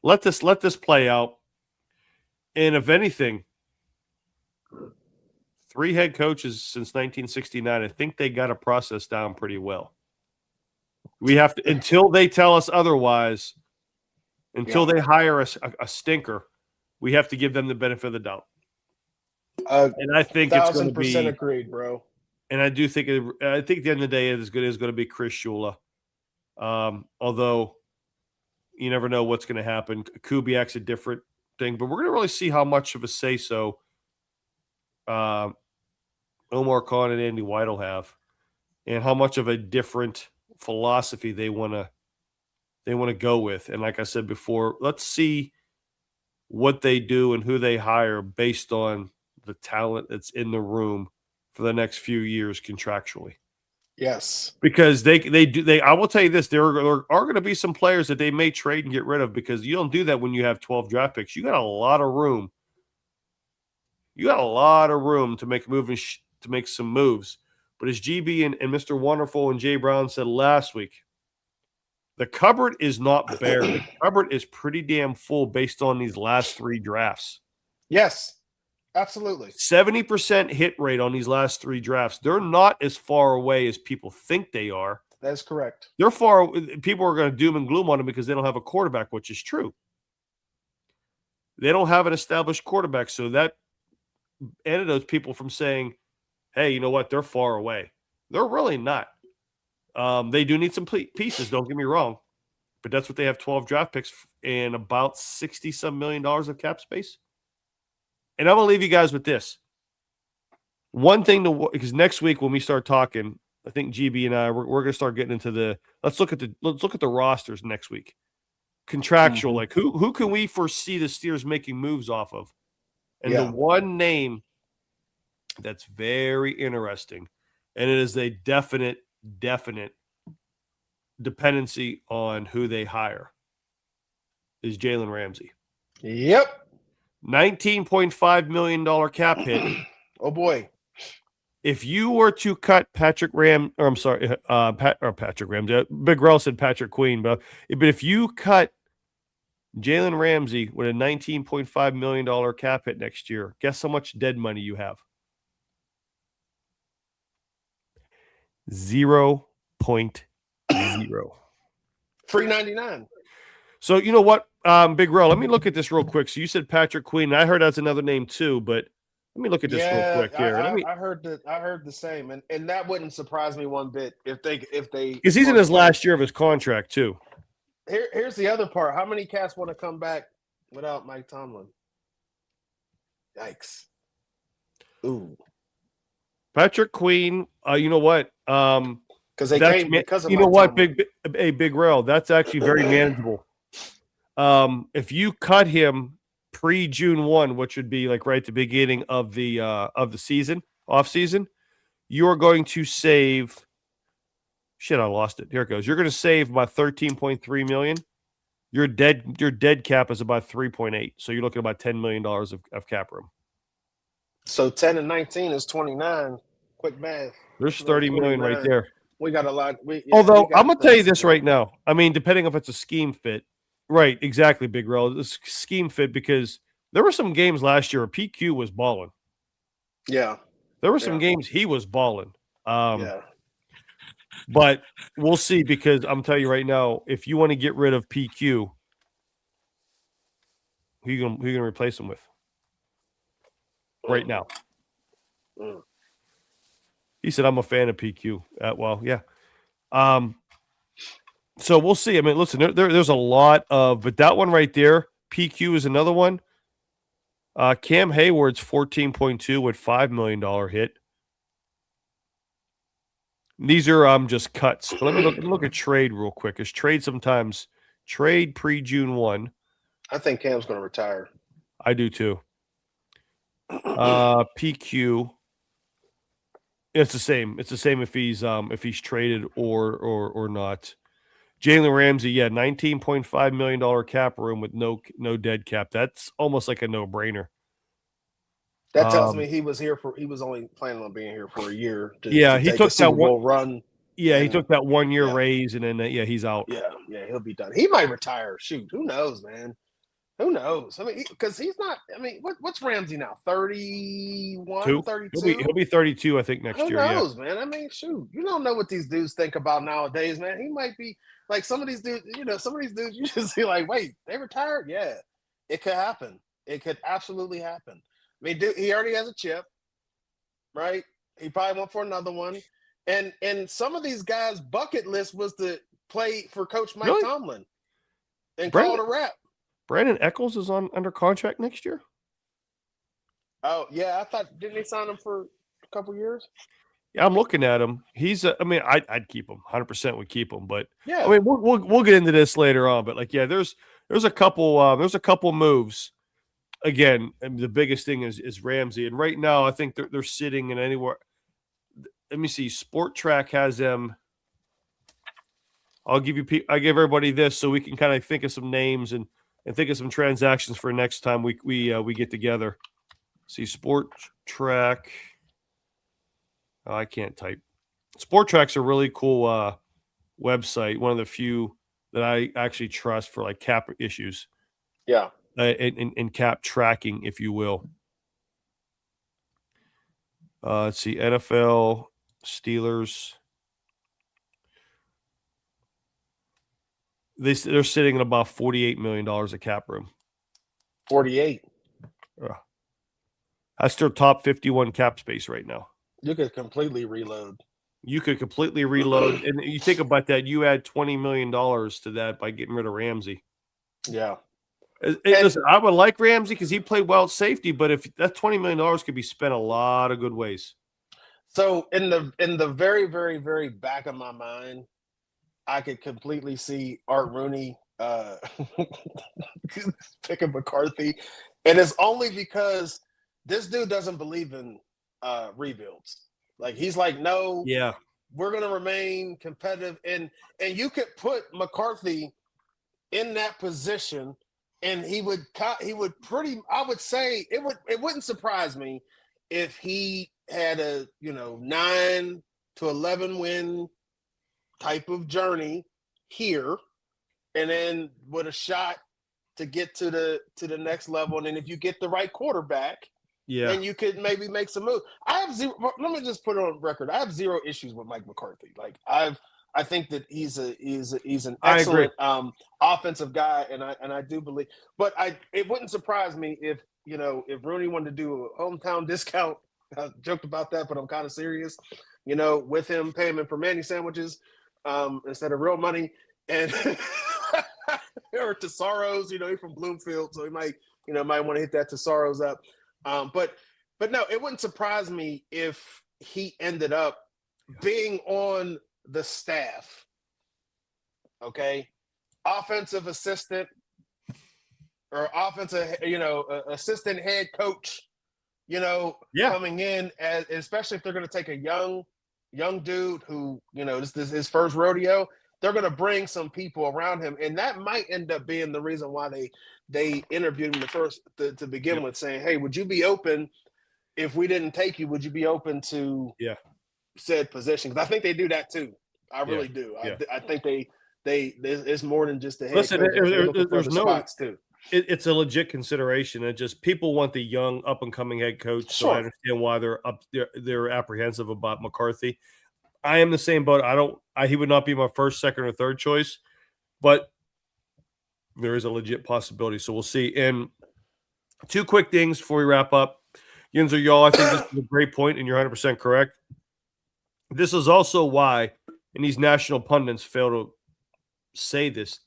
Let this play out. And if anything, 3 head coaches since 1969, I think they got a process down pretty well. We have to, until they tell us otherwise, until they hire a stinker, we have to give them the benefit of the doubt. And I think it's going to be 1,000% agreed, bro. And I do think at the end of the day, it is going to be Chris Shula. Although you never know what's going to happen. Kubiak's a different thing, but we're going to really see how much of a say-so Omar Khan and Andy White will have, and how much of a different philosophy they want to go with. And like I said before, let's see what they do and who they hire based on the talent that's in the room for the next few years contractually. Yes, because they I will tell you this, there are going to be some players that they may trade and get rid of, because you don't do that when you have 12 draft picks. You got a lot of room. You got a lot of room to make to make some moves. But as GB and Mr. Wonderful and Jay Brown said last week, the cupboard is not bare. The cupboard is pretty damn full based on these last 3 drafts. Yes, absolutely. 70% hit rate on these last 3 drafts. They're not as far away as people think they are. That's correct. They're far. People are going to doom and gloom on them because they don't have a quarterback, which is true. They don't have an established quarterback, so that antidotes people from saying, hey, you know what? They're far away. They're really not. They do need some pieces, don't get me wrong, but that's what they have, 12 draft picks and about $60-some million of cap space. And I'm going to leave you guys with this. One thing because next week when we start talking, I think GB and I we're going to start getting into let's look at the rosters next week. Contractual, like who can we foresee the Steelers making moves off of? And the one name that's very interesting, and it is a definite dependency on who they hire, is Jalen Ramsey. Yep. $19.5 million cap hit. Oh boy. If you were to cut Patrick Rams, Big Rel said Patrick Queen, but if you cut Jalen Ramsey with a $19.5 million cap hit next year, guess how much dead money you have? 0.0. Free 99. So you know what, Big Rel, let me look at this real quick. So you said Patrick Queen. I heard that's another name too, but let me look at this real quick here. I heard the same, and that wouldn't surprise me one bit if they because he's in his last year of his contract too. Here's the other part. How many cats want to come back without Mike Tomlin? Yikes. Ooh. Patrick Queen, you know what? Because they came because of you know what, Big Rel, that's actually very manageable. If you cut him pre-June 1, which would be like right at the beginning of the season, off season, you are going to save. Shit, I lost it. Here it goes. You're going to save about $13.3 million. Your dead cap is about 3.8. So you're looking at about $10 million of cap room. So 10 and 19 is 29. Quick math. There's 30 million right there. We got a lot. Although I'm going to tell you this right now. I mean, depending if it's a scheme fit. Right, exactly, Big Rel. The scheme fit, because there were some games last year where PQ was balling. Yeah. There were some games he was balling. Yeah. But we'll see, because I'm telling you right now, if you want to get rid of PQ, who you gonna replace him with right now? He said, I'm a fan of PQ. Well, yeah. So we'll see. I mean, listen, there's a lot of, but that one right there, PQ is another one. Cam Hayward's 14.2 with $5 million hit. These are just cuts. But let me look at trade real quick. Because trade sometimes pre-June 1. I think Cam's going to retire. I do too. PQ. It's the same. It's the same if he's traded or not. Jalen Ramsey, yeah, $19.5 million cap room with no dead cap. That's almost like a no-brainer. That tells me he was only planning on being here for a year. He took that one run. Yeah, he took that 1 year raise, and then he's out. Yeah, he'll be done. He might retire. Shoot, who knows, man? Who knows? I mean, because he's not. I mean, what's Ramsey now? 31, 32? He'll be 32, I think, next year. Who knows, man? I mean, shoot, you don't know what these dudes think about nowadays, man. He might be like some of these dudes. You just see like, wait, they retired? Yeah, it could happen. It could absolutely happen. mean, dude, he already has a chip, right? He probably went for another one. And some of these guys' bucket list was to play for Coach Mike Tomlin and call it a wrap. Brandon Eccles is under contract next year? Oh, yeah. I thought, didn't they sign him for a couple years? Yeah, I'm looking at him. He's I'd keep him. 100% would keep him. But yeah, I mean, we'll get into this later on. But like, yeah, there's a couple moves. Again, and the biggest thing is Ramsey. And right now, I think they're sitting in anywhere. Let me see. Sport Track has them. I'll give everybody this so we can kind of think of some names and think of some transactions for next time we get together. See, Sport Track. Oh, I can't type. Sport Track's a really cool website. One of the few that I actually trust for like cap issues. Yeah. And cap tracking, if you will. Let's see, NFL, Steelers. They're sitting at about $48 million of cap room. 48. That's their top 51 cap space right now. You could completely reload. And you think about that, you add $20 million to that by getting rid of Ramsey. Yeah. Listen, I would like Ramsey because he played well at safety, but if that $20 million could be spent a lot of good ways. So in the very, very, very back of my mind, I could completely see Art Rooney picking McCarthy. And it's only because this dude doesn't believe in rebuilds. Like, he's like, no, we're going to remain competitive. And you could put McCarthy in that position, and he would pretty, I would say it wouldn't surprise me if he had a 9 to 11 win type of journey here, and then with a shot to get to the next level. And then if you get the right quarterback, then you could maybe make some moves. Let me just put it on record. I have zero issues with Mike McCarthy. Like, I think that he's an excellent offensive guy, and I do believe. But it wouldn't surprise me if Rooney wanted to do a hometown discount. I joked about that, but I'm kind of serious. With him paying him for Manny sandwiches instead of real money, and or Tesaros. He's from Bloomfield, so he might want to hit that Tesaros up. But no, it wouldn't surprise me if he ended up being on the staff. Okay, offensive assistant or offensive, assistant head coach. Coming in as, especially if they're going to take a young dude who this is his first rodeo. They're going to bring some people around him, and that might end up being the reason why they interviewed him to begin with, saying, "Hey, would you be open if we didn't take you? Would you be open to said position?" Because I think they do that too. I really do. I think they it's more than just the head coach. There's no spots too. It's a legit consideration. It just people want the young up and coming head coach. So I understand why they're apprehensive about McCarthy. I am the same boat. He would not be my first, second, or third choice, but there is a legit possibility. So we'll see. And two quick things before we wrap up. Yinzer, y'all, I think this is a great point, and you're 100% correct. This is also why, and these national pundits fail to say this.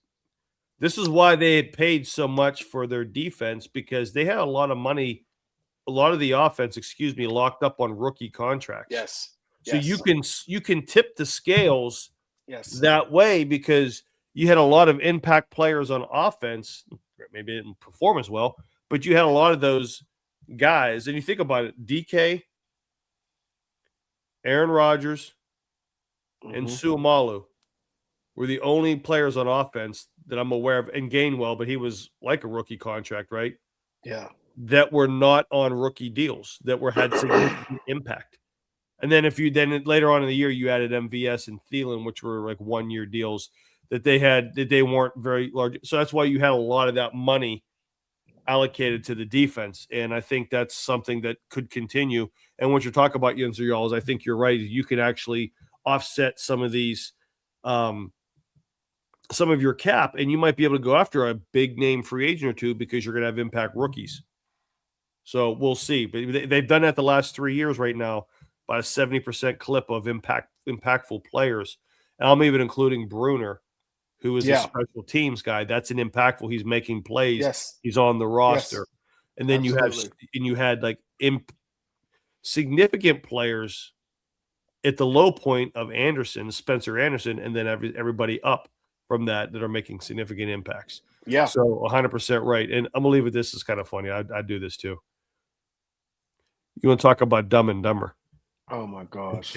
This is why they had paid so much for their defense, because they had a lot of money, a lot of the offense, locked up on rookie contracts. Yes. So you can tip the scales that way, because you had a lot of impact players on offense. Maybe it didn't perform as well, but you had a lot of those guys. And you think about it, DK, Aaron Rodgers, and Suamalu were the only players on offense that I'm aware of, and Gainwell, but he was like a rookie contract, right? Yeah. That were not on rookie deals, that had significant impact. And then later on in the year, you added MVS and Thielen, which were like 1-year deals that they weren't very large. So that's why you had a lot of that money allocated to the defense. And I think that's something that could continue. And what you're talking about, Yinzer, y'all, is I think you're right. You can actually offset some of these, some of your cap, and you might be able to go after a big name free agent or two because you're going to have impact rookies. So we'll see. But they've done that the last 3 years right now by a 70% clip of impactful players. And I'm even including Bruner, who is a special teams guy. That's an impactful. He's making plays. Yes. He's on the roster. Yes. And then you had like significant players at the low point of Spencer Anderson, and then everybody up from that are making significant impacts. Yeah. So 100% right. And I'm going to leave it. This is kind of funny. I do this too. You want to talk about Dumb and Dumber? Oh my gosh.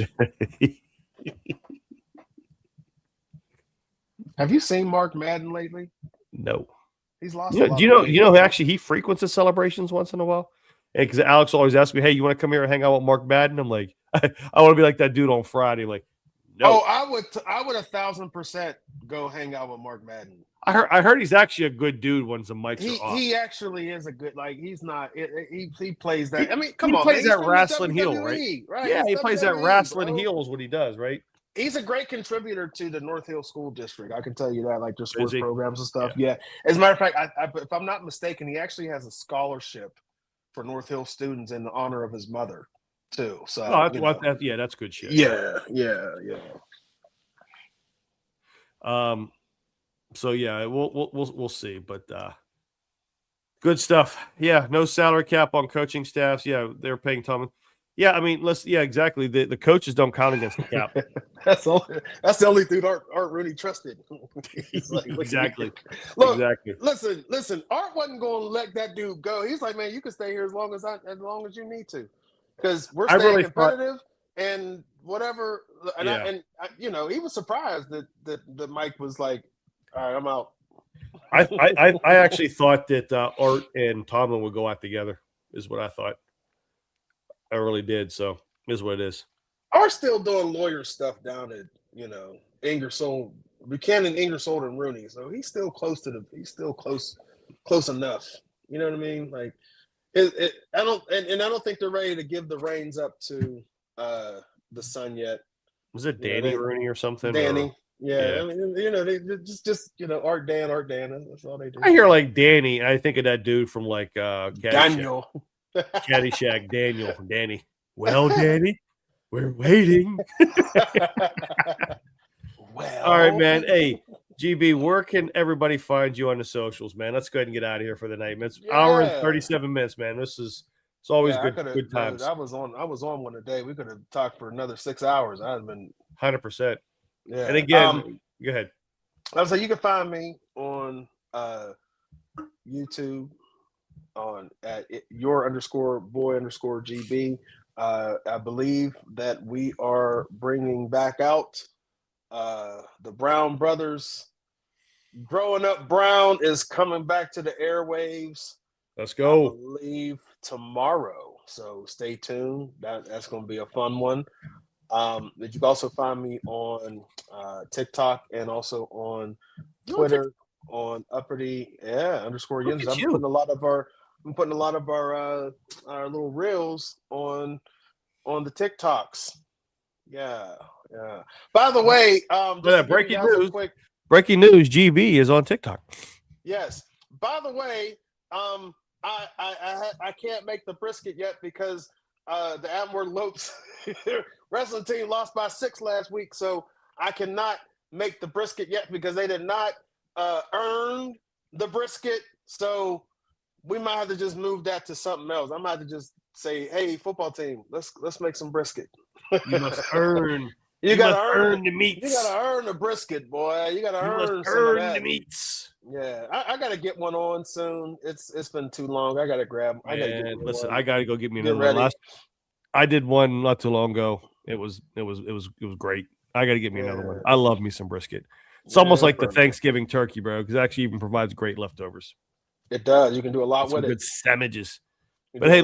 Have you seen Mark Madden lately? No. He's lost. Do you know actually he frequents the celebrations once in a while? Because Alex always asks me, "Hey, you want to come here and hang out with Mark Madden?" I'm like, I want to be like that dude on Friday. Like, no. Oh, I would 1,000% go hang out with Mark Madden. I heard he's actually a good dude when the mics are off. He actually is a good, like, he's not. He plays that. I mean, he plays that wrestling heel, right? Yeah, he plays that wrestling heel is what he does, right? He's a great contributor to the North Hill School District. I can tell you that, like their sports programs and stuff. Yeah. As a matter of fact, if I'm not mistaken, he actually has a scholarship for North Hill students in honor of his mother, too. So, that's good shit. Yeah. So yeah, we'll see, but good stuff. Yeah, no salary cap on coaching staffs. Yeah, they're paying Tomlin. Yeah, I mean, exactly. The coaches don't count against the cap. That's the only dude Art Rooney trusted. Exactly. Look, exactly. Listen. Art wasn't going to let that dude go. He's like, man, you can stay here as long as you need to, because we're staying competitive and whatever. And he was surprised that Mike was like, all right, I'm out. I actually thought that Art and Tomlin would go out together. Is what I thought. I really did. So is what it is. Art's still doing lawyer stuff down at Ingersoll, Buchanan, Ingersoll, and Rooney. So he's still close close enough. You know what I mean? Like, I don't think they're ready to give the reins up to the son yet. Was it Danny Rooney or something? Danny. Yeah. I mean, they just Art Dan. That's all they do. I hear like Danny. I think of that dude from like Daniel. Caddyshack, Danny. Well, Danny, we're waiting. Well, all right, man. Hey, GB, where can everybody find you on the socials, man? Let's go ahead and get out of here for the night. It's hour and 37 minutes, man. It's always good times. I was on one today. We could have talked for another 6 hours. I'd been 100%. Yeah. And again, go ahead. I was like, you can find me on YouTube at your_boy_GB. I believe that we are bringing back out the Brown Brothers. Growing Up Brown is coming back to the airwaves. Let's go. I believe tomorrow. So stay tuned. That's going to be a fun one. You can also find me on TikTok and also on Twitter on uppity _Yins. I'm putting a lot of our little reels on the TikToks. Yeah. By the way, breaking news, GB is on TikTok. Yes. By the way, I can't make the brisket yet because the Atmore Lopes wrestling team lost by 6 last week, so I cannot make the brisket yet because they did not earn the brisket. So we might have to just move that to something else. I might have to just say, "Hey, football team, let's make some brisket." You must earn. You gotta earn the meats. You gotta earn the brisket, boy. You gotta earn the meats. Yeah, I gotta get one on soon. It's been too long. I gotta grab. I gotta go get me another one. I did one not too long ago. It was great. I gotta get me another one. I love me some brisket. It's almost like the Thanksgiving turkey, bro, because it actually even provides great leftovers. It does. You can do a lot with it. Good sandwiches. But hey,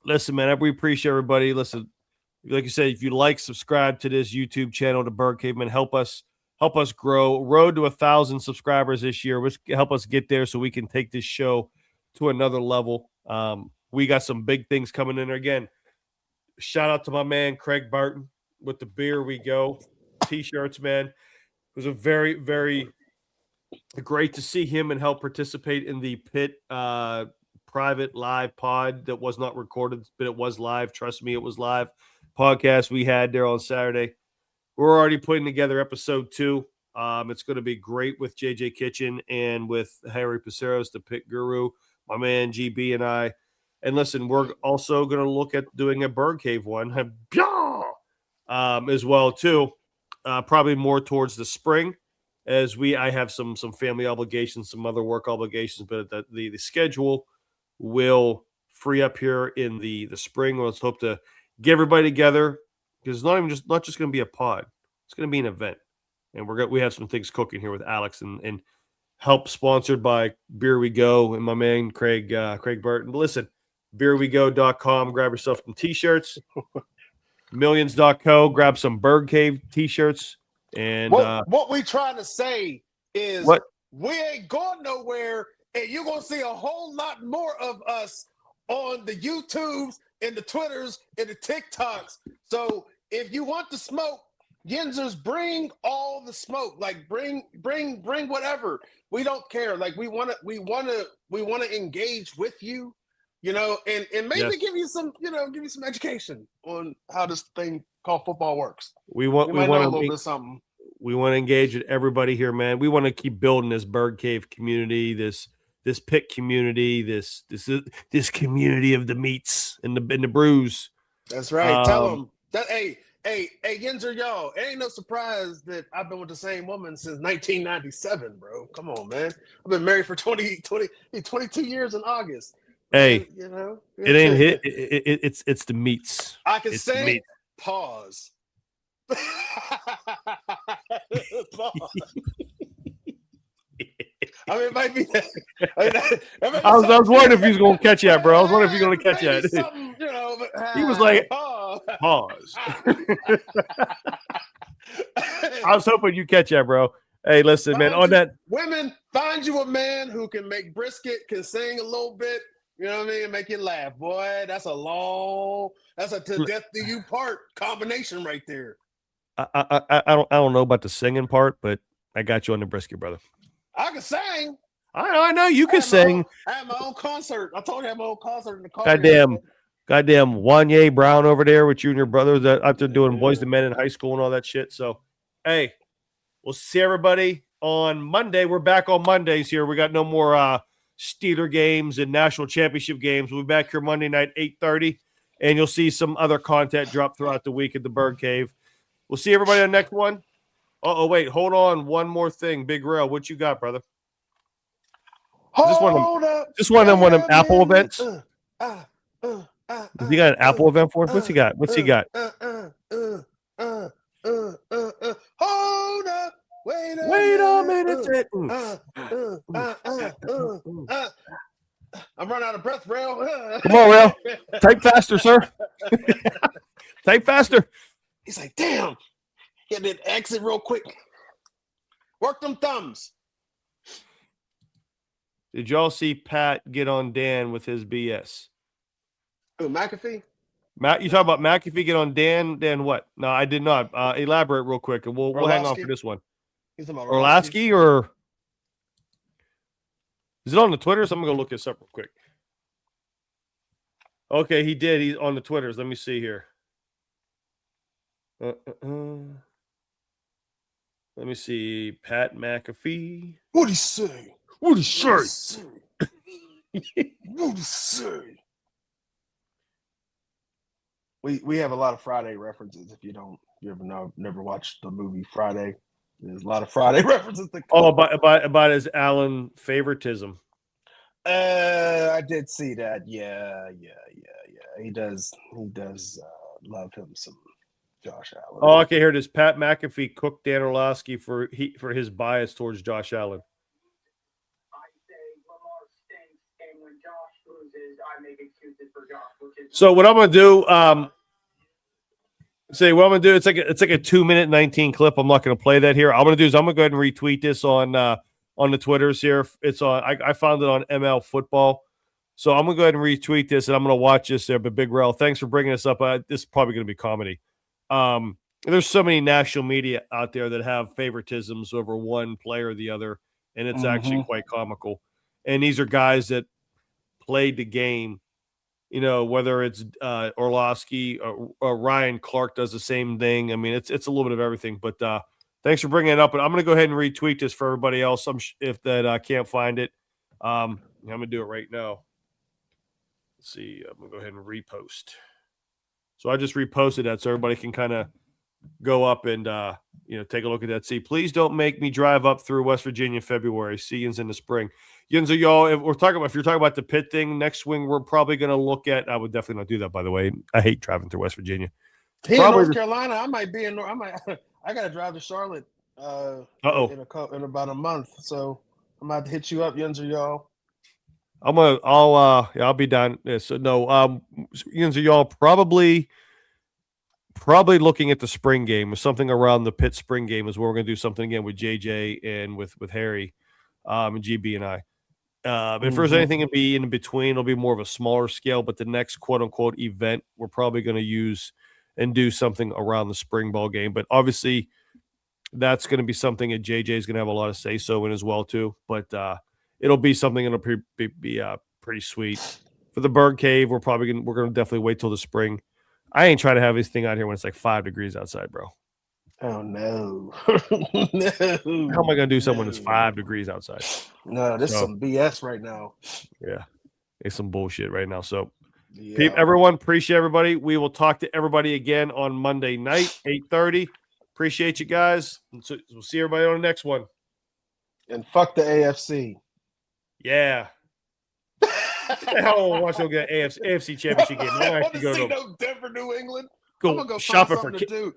listen, man. We appreciate everybody. Listen, like you said, if you like, subscribe to this YouTube channel, to Bird Caveman. Help us grow. Road to 1,000 subscribers this year. Help us get there so we can take this show to another level. We got some big things coming in there. Again, shout out to my man Craig Barton with the Beer We Go t-shirts, man. It was a very, very great to see him and help participate in the Pitt private live pod that was not recorded, but it was live. Trust me, it was live podcast we had there on Saturday. We're already putting together episode 2. It's going to be great with JJ Kitchen and with Harry Paceros, the pit guru, my man GB and I. And listen, we're also going to look at doing a bird cave one as well too. Probably more towards the spring, as I have some family obligations, some other work obligations, but the schedule will free up here in the spring. Let's hope to get everybody together, because it's not just going to be a pod; it's going to be an event, and we have some things cooking here with Alex and help sponsored by Beer We Go and my man Craig Burton. But listen, beerwego.com, grab yourself some t-shirts. Millions.co, grab some Bird Cave t-shirts. And what we trying to say is we ain't going nowhere, and you're gonna see a whole lot more of us on the YouTubes and the Twitters and the TikToks. So if you want the smoke, Yinzers, bring all the smoke. Like bring whatever. We don't care. Like we wanna engage with you. And maybe give you some education on how this thing called football works. We want to know a little bit something. We want to engage with everybody here, man. We want to keep building this Bird Cave community, this pit community, this community of the meats and the brews. That's right. Tell them that. Hey, Yinzer, y'all. It ain't no surprise that I've been with the same woman since 1997, bro. Come on, man. I've been married for 22 years in August. Hey, it ain't hit. It's the meats. I can say pause. Pause. I mean, it might be. I was wondering if he was going to catch that, bro. I was wondering if he was going to catch that. But, he was like, pause. I was hoping you catch that, bro. Hey, listen, man. On that, women, find you a man who can make brisket, can sing a little bit. You know what I mean? Make you laugh, boy. That's a to death do you part combination right there. I don't know about the singing part, but I got you on the brisket, brother. I can sing. I know you can sing. I have my own concert. I told you I have my own concert in the car. Goddamn Wanye Brown over there with you and your brother that out there doing Boys to Men in high school and all that shit. So, hey, we'll see everybody on Monday. We're back on Mondays here. We got no more Steeler games and national championship games. We'll be back here Monday night, 8:30, and you'll see some other content drop throughout the week at the Bird Cave. We'll see everybody on the next one. Wait, hold on. One more thing. Big Rail, what you got, brother? Just one of them Apple events. Has he got an Apple event for us? What's he got? Hold up. Wait a minute. I'm running out of breath, Rail. Come on, Rail. Type faster, sir. Type faster. He's like, damn. Get that exit real quick. Work them thumbs. Did y'all see Pat get on Dan with his BS? Who, McAfee? You talk about McAfee get on Dan? Dan what? No, I did not. Elaborate real quick, and we'll hang on for this one. Orlowski, or is it on the Twitters? I'm gonna go look this up real quick. Okay, he did. He's on the Twitters. Let me see here. Let me see. Pat McAfee. What'd he say? What'd he say? What'd he say? We have a lot of Friday references. If you never watched the movie Friday, there's a lot of Friday references. About his Allen favoritism. I did see that. Yeah. He does love him some Josh Allen. Oh, okay. Here it is. Pat McAfee cooked Dan Orlowski for his bias towards Josh Allen. I say Lamar stinks, and when Josh loses, I make excuses for Josh. So what I'm gonna do, it's like a 2-minute 19 clip. I'm not gonna play that here. I'm gonna go ahead and retweet this on the Twitters here. It's on. I found it on ML Football. So I'm gonna go ahead and retweet this, and I'm gonna watch this there. But Big Rel, thanks for bringing this up. This is probably gonna be comedy. There's so many national media out there that have favoritisms over one player or the other, and it's actually quite comical. And these are guys that played the game. You know, whether it's Orlovsky or Ryan Clark does the same thing. I mean, it's a little bit of everything. But thanks for bringing it up. And I'm going to go ahead and retweet this for everybody else. If that can't find it, I'm going to do it right now. Let's see. I'm going to go ahead and repost. So I just reposted that so everybody can kind of go up and take a look at that. See, please don't make me drive up through West Virginia in February. See yous in the spring. Yinzo, y'all, if you're talking about the Pitt thing next swing, we're probably going to look at. I would definitely not do that, by the way. I hate driving through West Virginia. In North Carolina, I might be in. I got to drive to Charlotte. In about a month, so I'm about to hit you up, Yinzo, y'all. I'll be down. So no, Yinzo, y'all probably looking at the spring game or something around the Pitt spring game is where we're going to do something again with JJ and with Harry, and GB and I. If there's anything to be in between, it'll be more of a smaller scale. But the next quote unquote event, we're probably going to use and do something around the spring ball game. But obviously, that's going to be something that JJ is going to have a lot of say so in as well too. But it'll be something that'll be pretty sweet. For the Bird Cave, we're going to definitely wait till the spring. I ain't trying to have this thing out here when it's like 5 degrees outside, bro. Oh no! No. How am I gonna do something when it's 5 degrees outside? No, this is some BS right now. Yeah, it's some bullshit right now. So, everyone, appreciate everybody. We will talk to everybody again on Monday night, 8:30. Appreciate you guys. So we'll see everybody on the next one. And fuck the AFC. Yeah. Hell, watch them get AFC championship game. I want to see no Denver, New England. Go shopping for to do.